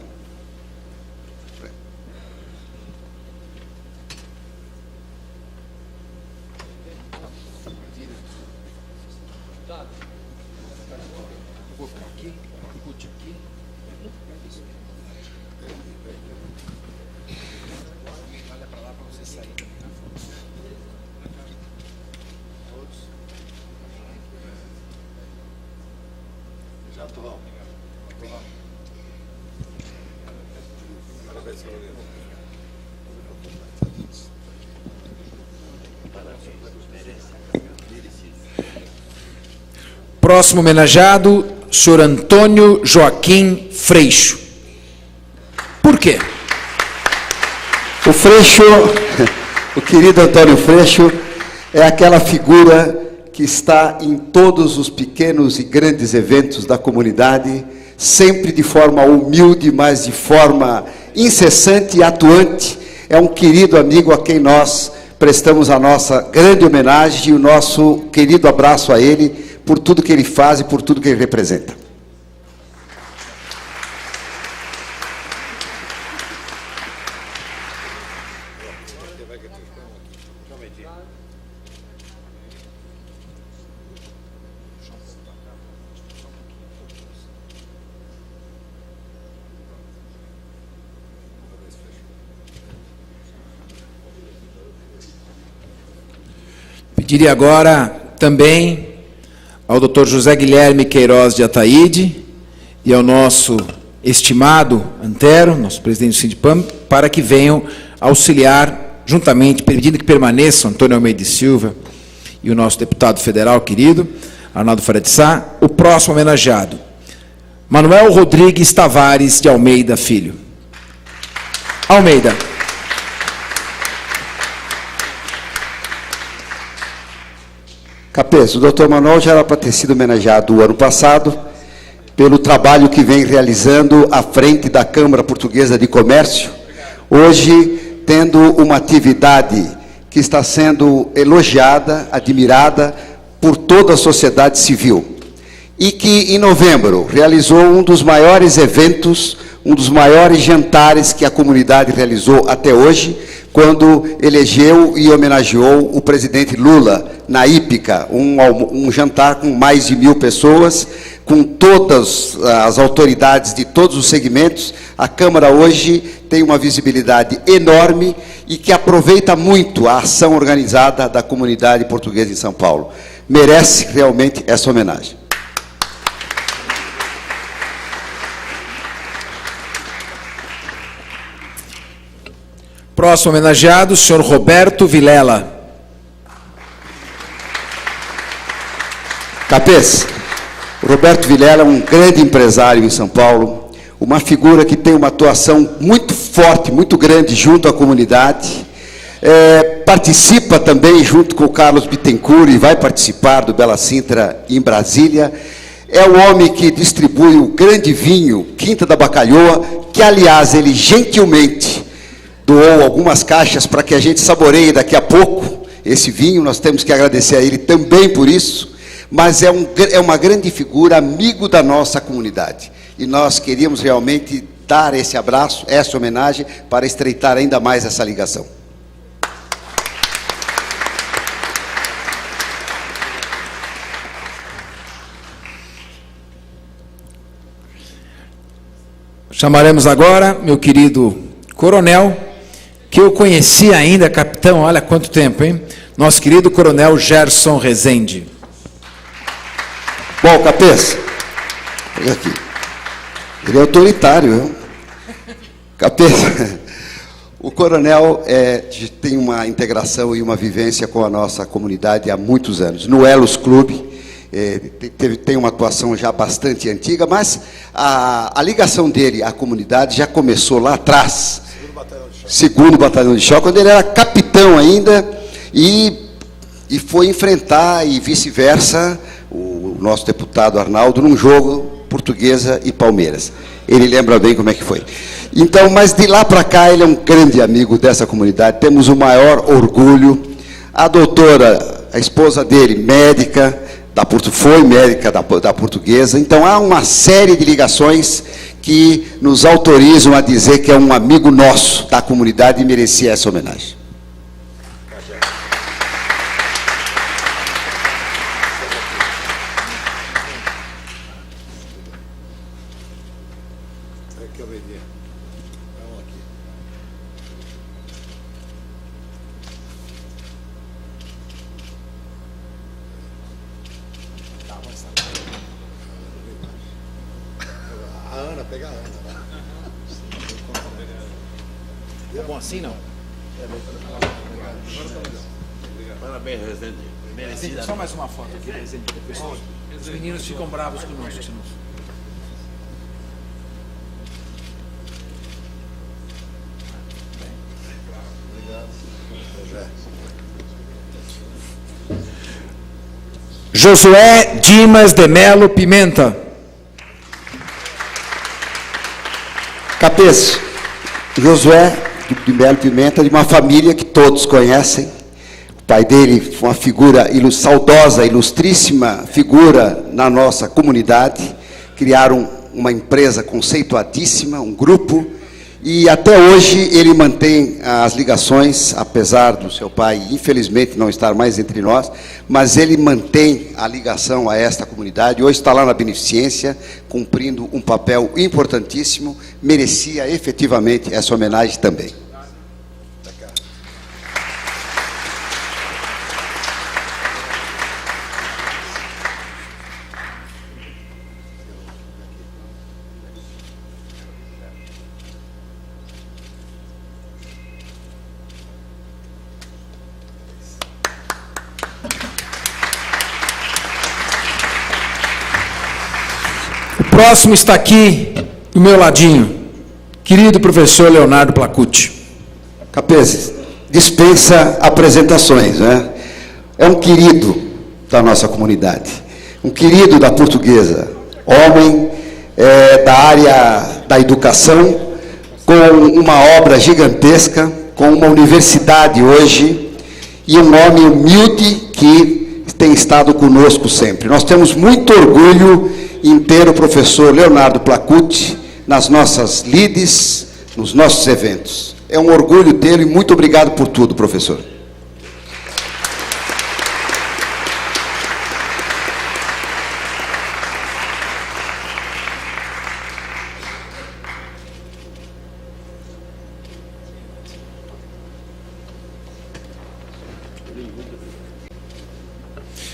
Próximo homenageado, senhor Antônio Joaquim Freixo. Por quê? O Freixo, o querido Antônio Freixo, é aquela figura que está em todos os pequenos e grandes eventos da comunidade, sempre de forma humilde, mas de forma incessante e atuante. É um querido amigo a quem nós prestamos a nossa grande homenagem e o nosso querido abraço a ele, por tudo que ele faz e por tudo que ele representa. Pediria agora também ao Dr. José Guilherme Queiroz de Ataíde e ao nosso estimado Antero, nosso presidente do Sindipam, para que venham auxiliar juntamente, pedindo que permaneçam Antônio Almeida e Silva e o nosso deputado federal querido, Arnaldo Faria de Sá, o próximo homenageado, Manuel Rodrigues Tavares de Almeida Filho. Almeida. Capês, o Dr. Manuel já era para ter sido homenageado o ano passado pelo trabalho que vem realizando à frente da Câmara Portuguesa de Comércio, hoje tendo uma atividade que está sendo elogiada, admirada por toda a sociedade civil, e que em novembro realizou um dos maiores eventos, um dos maiores jantares que a comunidade realizou até hoje, quando elegeu e homenageou o presidente Lula na Hípica, um jantar com mais de 1000 pessoas, com todas as autoridades de todos os segmentos. A Câmara hoje tem uma visibilidade enorme e que aproveita muito a ação organizada da comunidade portuguesa em São Paulo. Merece realmente essa homenagem. Próximo homenageado, o senhor Roberto Vilela. Capês, o Roberto Vilela é um grande empresário em São Paulo, uma figura que tem uma atuação muito forte, muito grande junto à comunidade, participa também junto com o Carlos Bittencourt e vai participar do Bela Sintra em Brasília. É o homem que distribui o grande vinho Quinta da Bacalhoa, que aliás ele gentilmente doou algumas caixas para que a gente saboreie daqui a pouco esse vinho. Nós temos que agradecer a ele também por isso, mas é uma grande figura, amigo da nossa comunidade. E nós queríamos realmente dar esse abraço, essa homenagem, para estreitar ainda mais essa ligação. Chamaremos agora meu querido coronel, que eu conheci ainda, capitão, olha quanto tempo, hein? Nosso querido coronel Gerson Rezende. Bom, Capês, olha aqui. Ele é autoritário, viu? Capês, o coronel tem uma integração e uma vivência com a nossa comunidade há muitos anos. No Elos Clube, tem uma atuação já bastante antiga, mas a ligação dele à comunidade já começou lá atrás, segundo Batalhão de Choque, quando ele era capitão ainda, e foi enfrentar, e vice-versa, o nosso deputado Arnaldo, num jogo Portuguesa e Palmeiras. Ele lembra bem como é que foi. Então, mas de lá para cá, ele é um grande amigo dessa comunidade, temos o maior orgulho. A doutora, a esposa dele, médica, foi médica da Portuguesa. Então, há uma série de ligações que nos autorizam a dizer que é um amigo nosso da comunidade e merecia essa homenagem. Bom, assim não. Parabéns, Rezende. Merecida. Só mais uma foto aqui, Rezende. Os meninos ficam bravos conosco. Josué Dimas de Melo Pimenta. Capês, Josué de Melo Pimenta, de uma família que todos conhecem. O pai dele foi uma figura saudosa, ilustríssima figura na nossa comunidade. Criaram uma empresa conceituadíssima, um grupo, e até hoje ele mantém as ligações, apesar do seu pai, infelizmente, não estar mais entre nós, mas ele mantém a ligação a esta comunidade. Hoje está lá na Beneficência, cumprindo um papel importantíssimo, merecia efetivamente essa homenagem também. O próximo está aqui do meu ladinho, querido professor Leonardo Placucci. Capês, dispensa apresentações, né? É um querido, da nossa comunidade. Um querido da Portuguesa, homem da área da educação, com uma obra gigantesca, com uma universidade hoje, e um homem humilde que tem estado conosco sempre. Nós temos muito orgulho em ter o professor Leonardo Placuti nas nossas lides, nos nossos eventos. É um orgulho tê-lo e muito obrigado por tudo, professor.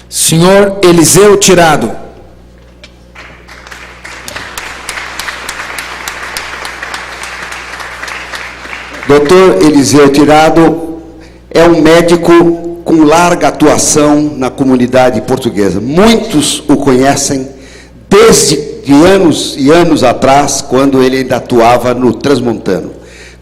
Senhor Eliseu Tirado. Doutor Eliseu Tirado é um médico com larga atuação na comunidade portuguesa. Muitos o conhecem desde anos e anos atrás, quando ele ainda atuava no Transmontano.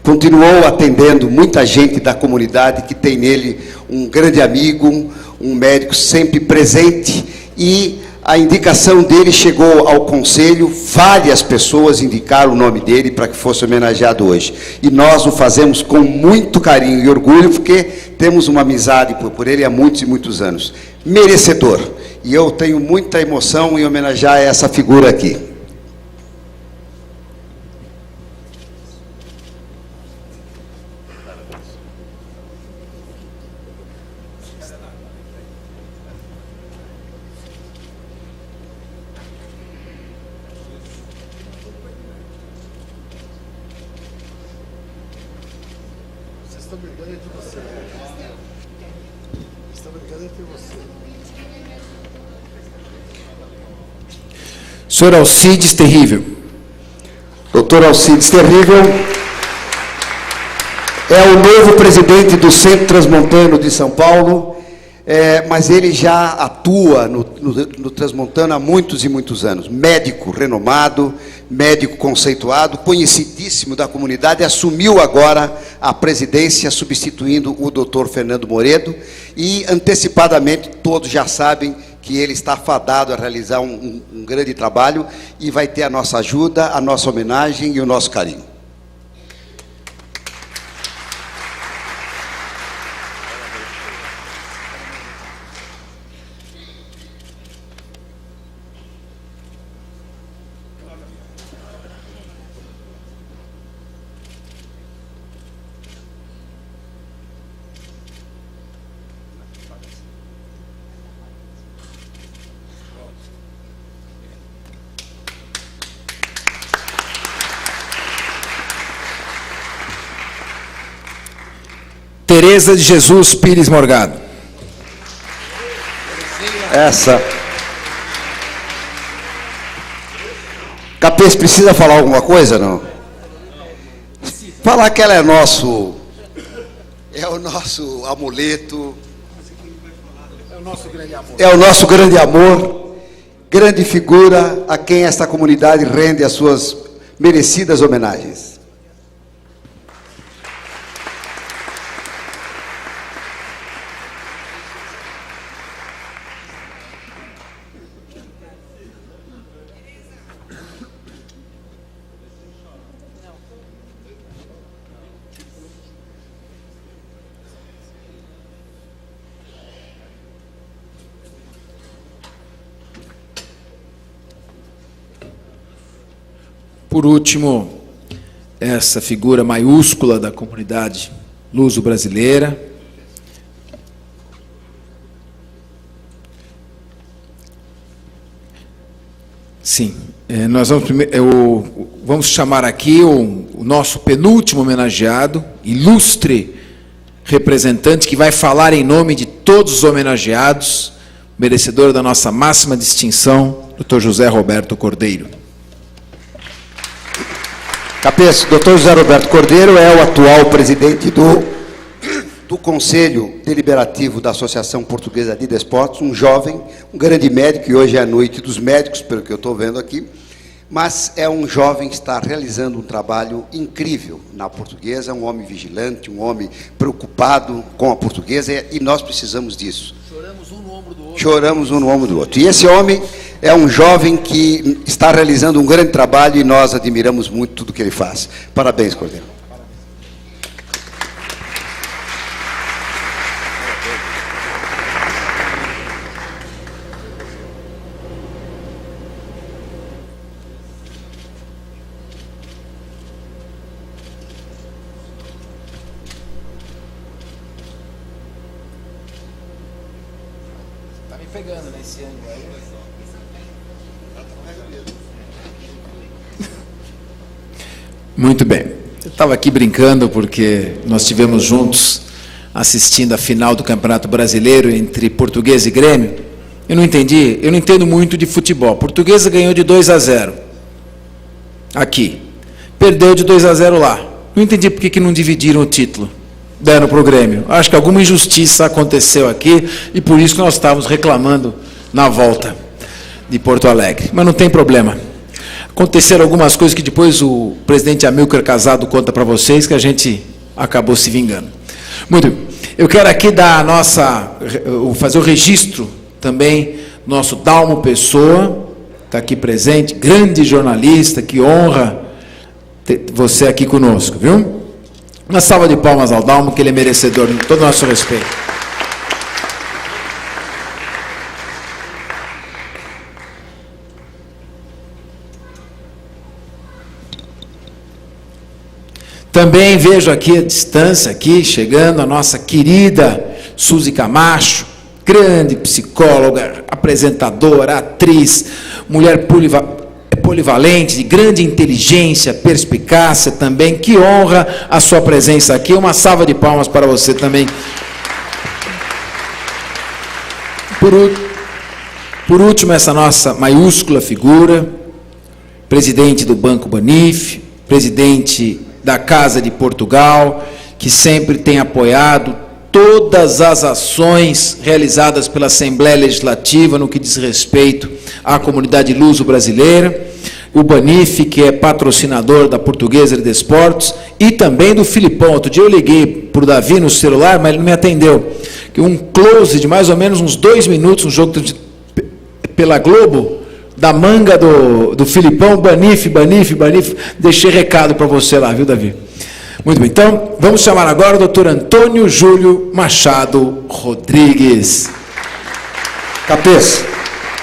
Continuou atendendo muita gente da comunidade que tem nele um grande amigo, um médico sempre presente, e a indicação dele chegou ao conselho, várias pessoas indicaram o nome dele para que fosse homenageado hoje. E nós o fazemos com muito carinho e orgulho, porque temos uma amizade por ele há muitos e muitos anos. Merecedor. E eu tenho muita emoção em homenagear essa figura aqui. Senhor Alcides Terrível. Doutor Alcides Terrível é o novo presidente do Centro Transmontano de São Paulo, mas ele já atua no Transmontano há muitos e muitos anos. Médico renomado, médico conceituado, conhecidíssimo da comunidade, assumiu agora a presidência, substituindo o doutor Fernando Moredo, e antecipadamente todos já sabem que ele está fadado a realizar um grande trabalho, e vai ter a nossa ajuda, a nossa homenagem e o nosso carinho. Tereza de Jesus Pires Morgado. Essa. Capês, precisa falar alguma coisa, não? Falar que ela é o nosso amuleto. É o nosso grande amor, grande figura a quem esta comunidade rende as suas merecidas homenagens. Por último, essa figura maiúscula da comunidade luso-brasileira. Sim, nós vamos chamar aqui o nosso penúltimo homenageado, ilustre representante, que vai falar em nome de todos os homenageados, merecedor da nossa máxima distinção, Dr. José Roberto Cordeiro. Capês, Dr. José Roberto Cordeiro é o atual presidente do Conselho Deliberativo da Associação Portuguesa de Desportos, um jovem, um grande médico, e hoje é a noite dos médicos, pelo que eu estou vendo aqui, mas é um jovem que está realizando um trabalho incrível na Portuguesa, um homem vigilante, um homem preocupado com a Portuguesa, e nós precisamos disso. Choramos um no ombro do outro. E esse homem é um jovem que está realizando um grande trabalho e nós admiramos muito tudo que ele faz. Parabéns, Cordeiro. Pegando nesse ângulo aí. Muito bem. Eu estava aqui brincando porque nós estivemos juntos assistindo a final do Campeonato Brasileiro entre Portuguesa e Grêmio. Eu não entendo muito de futebol. Portuguesa ganhou de 2-0 aqui. Perdeu de 2-0 lá. Não entendi por que não dividiram o título. Deram para o Grêmio. Acho que alguma injustiça aconteceu aqui e por isso que nós estávamos reclamando na volta de Porto Alegre. Mas não tem problema. Aconteceram algumas coisas que depois o presidente Amílcar Casado conta para vocês que a gente acabou se vingando. Muito bem. Eu quero aqui fazer o registro também do nosso Dalmo Pessoa, está aqui presente, grande jornalista, que honra ter você aqui conosco, viu? Uma salva de palmas ao Dalmo, que ele é merecedor de todo o nosso respeito. Também vejo aqui a distância, aqui, chegando a nossa querida Suzy Camacho, grande psicóloga, apresentadora, atriz, mulher polivalente, de grande inteligência, perspicácia também. Que honra a sua presença aqui. Uma salva de palmas para você também. Por último, essa nossa maiúscula figura, presidente do Banco Banif, presidente da Casa de Portugal, que sempre tem apoiado todas as ações realizadas pela Assembleia Legislativa no que diz respeito à comunidade luso-brasileira, o Banif, que é patrocinador da Portuguesa de Desportos, e também do Filipão. Outro dia eu liguei para o Davi no celular, mas ele não me atendeu. Um close de mais ou menos uns 2 minutos, um jogo pela Globo, da manga do Filipão, Banif. Deixei recado para você lá, viu, Davi? Muito bem, então, vamos chamar agora o doutor Antônio Júlio Machado Rodrigues. Capês,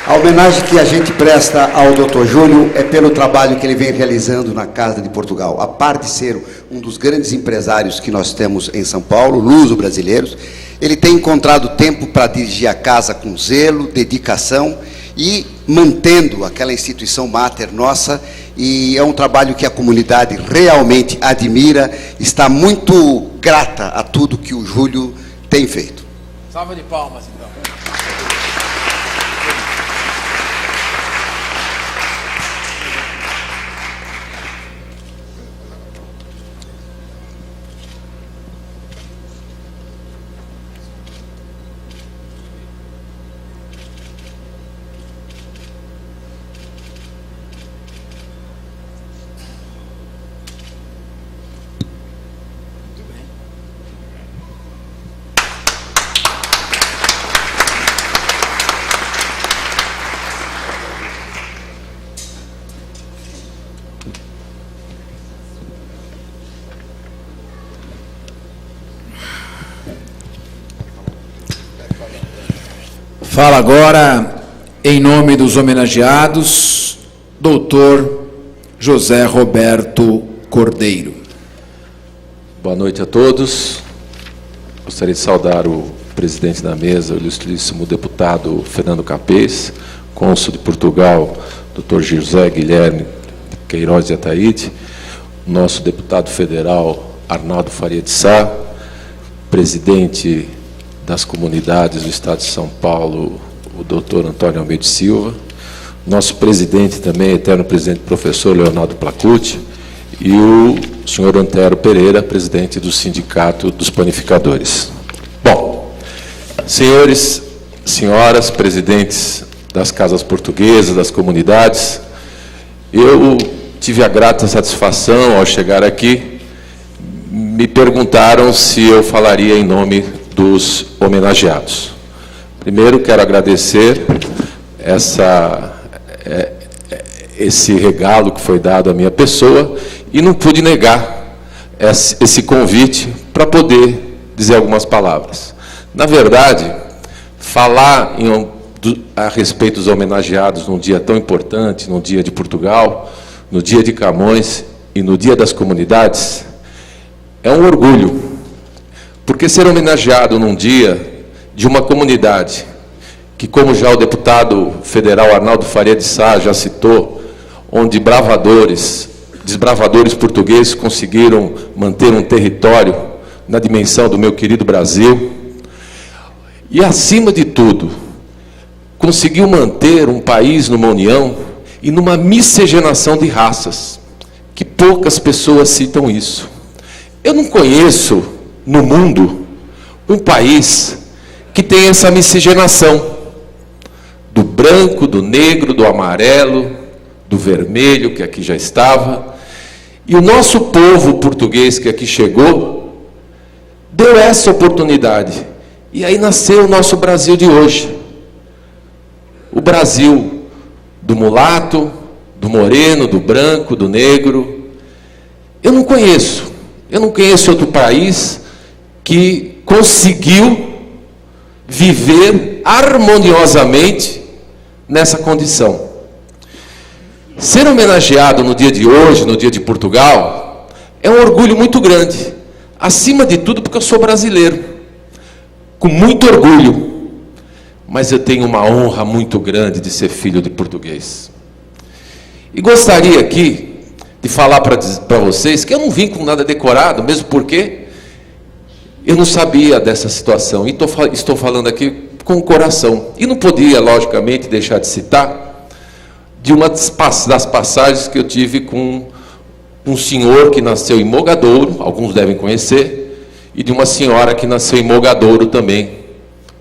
a homenagem que a gente presta ao doutor Júlio é pelo trabalho que ele vem realizando na Casa de Portugal. A par de ser um dos grandes empresários que nós temos em São Paulo, luso-brasileiros, ele tem encontrado tempo para dirigir a casa com zelo, dedicação e mantendo aquela instituição máter nossa, e é um trabalho que a comunidade realmente admira, está muito grata a tudo que o Júlio tem feito. Salva de palmas, então. Fala agora, em nome dos homenageados, doutor José Roberto Cordeiro. Boa noite a todos. Gostaria de saudar o presidente da mesa, o ilustríssimo deputado Fernando Capês, cônsul de Portugal, doutor José Guilherme Queiroz de Ataíde, nosso deputado federal Arnaldo Faria de Sá, presidente das comunidades do Estado de São Paulo, o doutor Antônio Almeida Silva, nosso presidente também, eterno presidente, professor Leonardo Placucci, e o senhor Antero Pereira, presidente do Sindicato dos Panificadores. Bom, senhores, senhoras, presidentes das casas portuguesas, das comunidades, eu tive a grata satisfação, ao chegar aqui, me perguntaram se eu falaria em nome dos homenageados. Primeiro, quero agradecer esse regalo que foi dado à minha pessoa e não pude negar esse convite para poder dizer algumas palavras. Na verdade, falar a respeito dos homenageados num dia tão importante, no dia de Portugal, no dia de Camões e no dia das comunidades, é um orgulho, porque ser homenageado num dia de uma comunidade que, como já o deputado federal Arnaldo Faria de Sá já citou, onde desbravadores portugueses conseguiram manter um território na dimensão do meu querido Brasil, e, acima de tudo, conseguiu manter um país numa união e numa miscigenação de raças, que poucas pessoas citam isso. Eu não conheço no mundo um país que tem essa miscigenação do branco, do negro, do amarelo, do vermelho, que aqui já estava. E o nosso povo português que aqui chegou deu essa oportunidade. E aí nasceu o nosso Brasil de hoje. O Brasil do mulato, do moreno, do branco, do negro. Eu não conheço outro país que conseguiu viver harmoniosamente nessa condição. Ser homenageado no dia de hoje, no dia de Portugal, é um orgulho muito grande. Acima de tudo, porque eu sou brasileiro, com muito orgulho, mas eu tenho uma honra muito grande de ser filho de português. E gostaria aqui de falar para vocês que eu não vim com nada decorado, mesmo porque eu não sabia dessa situação, e estou falando aqui com o coração. E não podia, logicamente, deixar de citar de uma das passagens que eu tive com um senhor que nasceu em Mogadouro, alguns devem conhecer, e de uma senhora que nasceu em Mogadouro também,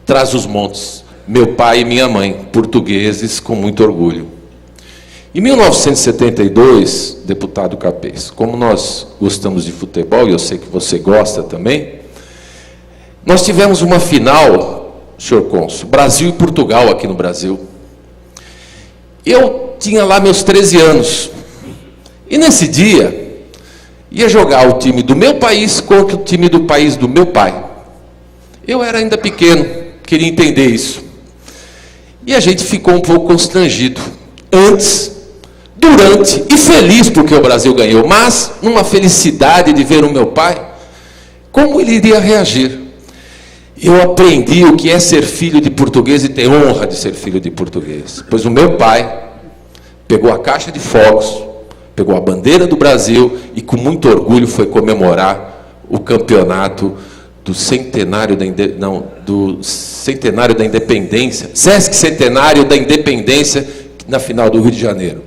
Trás-os-Montes, meu pai e minha mãe, portugueses com muito orgulho. Em 1972, deputado Capês, como nós gostamos de futebol, e eu sei que você gosta também, nós tivemos uma final, senhor cônsul, Brasil e Portugal aqui no Brasil. Eu tinha lá meus 13 anos, e nesse dia, ia jogar o time do meu país contra o time do país do meu pai. Eu era ainda pequeno, queria entender isso. E a gente ficou um pouco constrangido, antes, durante e feliz porque o Brasil ganhou, mas numa felicidade de ver o meu pai, como ele iria reagir. Eu aprendi o que é ser filho de português e ter honra de ser filho de português, pois o meu pai pegou a caixa de fogos, pegou a bandeira do Brasil e com muito orgulho foi comemorar o campeonato do centenário da Independência, Sesc Centenário da Independência, na final do Rio de Janeiro.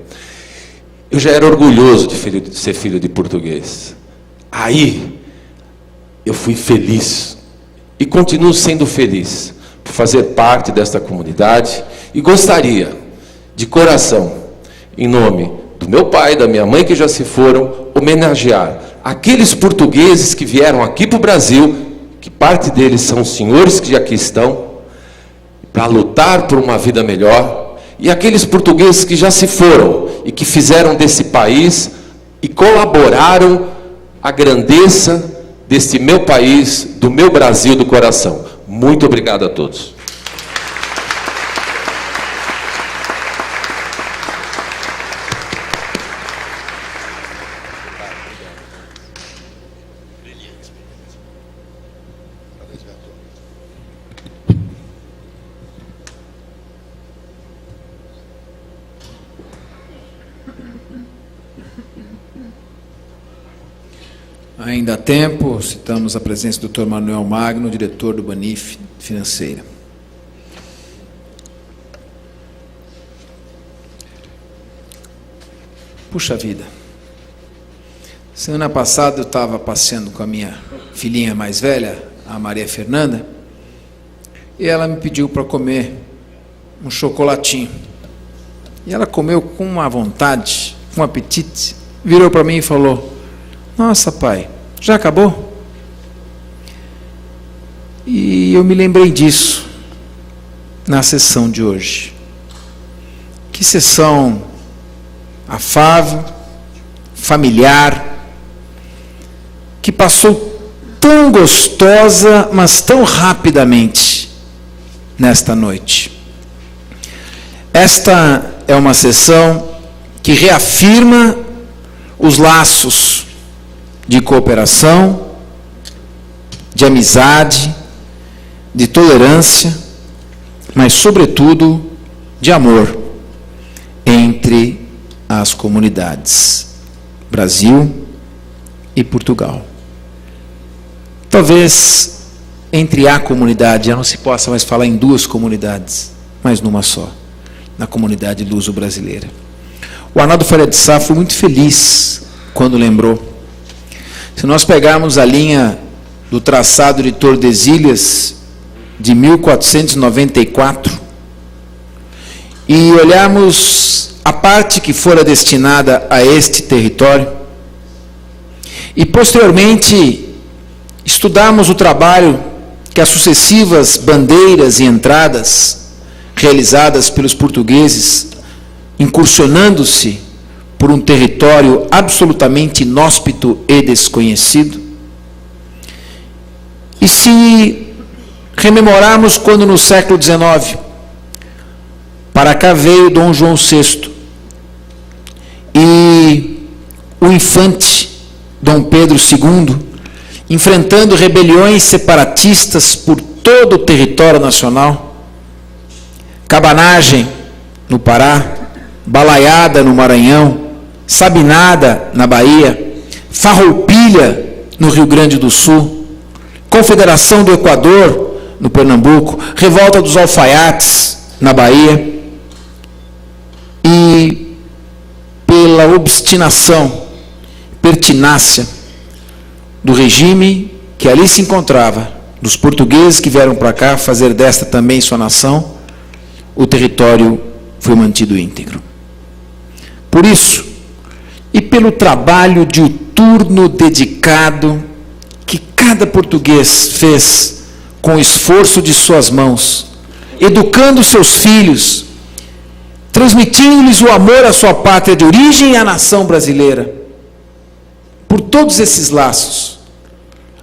Eu já era orgulhoso de ser filho de português. Aí, eu fui feliz, e continuo sendo feliz, por fazer parte desta comunidade, e gostaria, de coração, em nome do meu pai, da minha mãe que já se foram, homenagear aqueles portugueses que vieram aqui para o Brasil, que parte deles são senhores que aqui estão, para lutar por uma vida melhor, e aqueles portugueses que já se foram, e que fizeram desse país, e colaboraram a grandeza deste meu país, do meu Brasil do coração. Muito obrigado a todos. Ainda há tempo, citamos a presença do Dr. Manuel Magno, diretor do Banif Financeira. Puxa vida, semana passada eu estava passeando com a minha filhinha mais velha, a Maria Fernanda, e ela me pediu para comer um chocolatinho. E ela comeu com uma vontade, com um apetite, virou para mim e falou: "Nossa, pai, já acabou?" E eu me lembrei disso. na sessão de hoje. Que sessão afável, familiar, que passou tão gostosa, mas tão rapidamente nesta noite. Esta é uma sessão que reafirma os laços de cooperação, de amizade, de tolerância, mas sobretudo de amor entre as comunidades Brasil e Portugal. Talvez entre a comunidade já não se possa mais falar em duas comunidades, mas numa só, na comunidade luso-brasileira. O Arnaldo Faria de Sá foi muito feliz quando lembrou. Se nós pegarmos a linha do traçado de Tordesilhas de 1494 e olharmos a parte que fora destinada a este território e posteriormente estudarmos o trabalho que as sucessivas bandeiras e entradas realizadas pelos portugueses incursionando-se por um território absolutamente inóspito e desconhecido, e se rememorarmos quando no século XIX, para cá veio Dom João VI, e o infante Dom Pedro II, enfrentando rebeliões separatistas por todo o território nacional, cabanagem no Pará, balaiada no Maranhão, sabinada na Bahia, farroupilha no Rio Grande do Sul, Confederação do Equador no Pernambuco, revolta dos alfaiates na Bahia, e pela obstinação, pertinácia do regime que ali se encontrava, dos portugueses que vieram para cá fazer desta também sua nação, o território foi mantido íntegro. Por isso, e pelo trabalho diuturno dedicado que cada português fez com o esforço de suas mãos, educando seus filhos, transmitindo-lhes o amor à sua pátria de origem e à nação brasileira, por todos esses laços,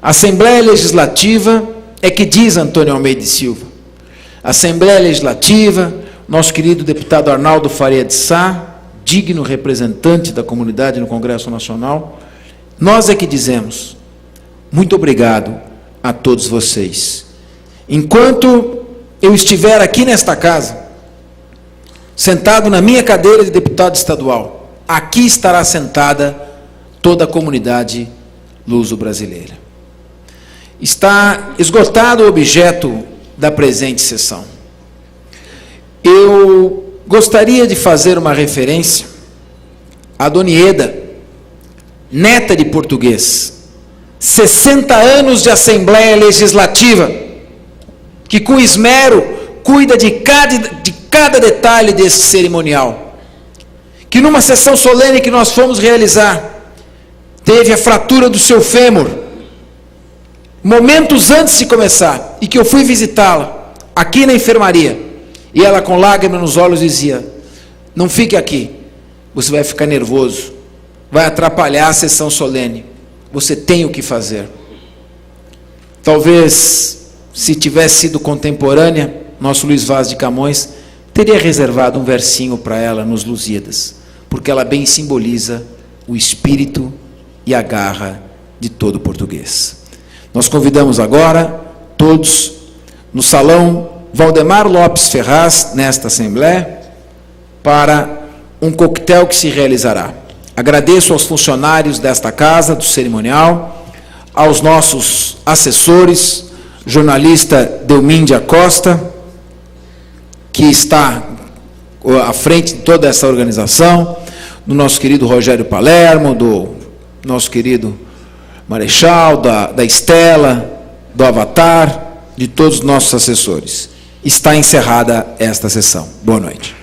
a Assembleia Legislativa é que diz Antônio Almeida e Silva. A Assembleia Legislativa, nosso querido deputado Arnaldo Faria de Sá, digno representante da comunidade no Congresso Nacional, nós é que dizemos, muito obrigado a todos vocês. Enquanto eu estiver aqui nesta casa, sentado na minha cadeira de deputado estadual, aqui estará sentada toda a comunidade luso-brasileira. Está esgotado o objeto da presente sessão. Eu gostaria de fazer uma referência a Dona Ieda, neta de português, 60 anos de Assembleia Legislativa, que com esmero cuida de cada detalhe desse cerimonial, que numa sessão solene que nós fomos realizar, teve a fratura do seu fêmur, momentos antes de começar, e que eu fui visitá-la, aqui na enfermaria, e ela com lágrimas nos olhos dizia, não fique aqui, você vai ficar nervoso, vai atrapalhar a sessão solene, você tem o que fazer. Talvez, se tivesse sido contemporânea, nosso Luiz Vaz de Camões teria reservado um versinho para ela nos Lusíadas, porque ela bem simboliza o espírito e a garra de todo português. Nós convidamos agora todos no salão Valdemar Lopes Ferraz, nesta Assembleia, para um coquetel que se realizará. Agradeço aos funcionários desta casa, do cerimonial, aos nossos assessores, jornalista Delmíndia Costa, que está à frente de toda essa organização, do nosso querido Rogério Palermo, do nosso querido Marechal, da Estela, do Avatar, de todos os nossos assessores. Está encerrada esta sessão. Boa noite.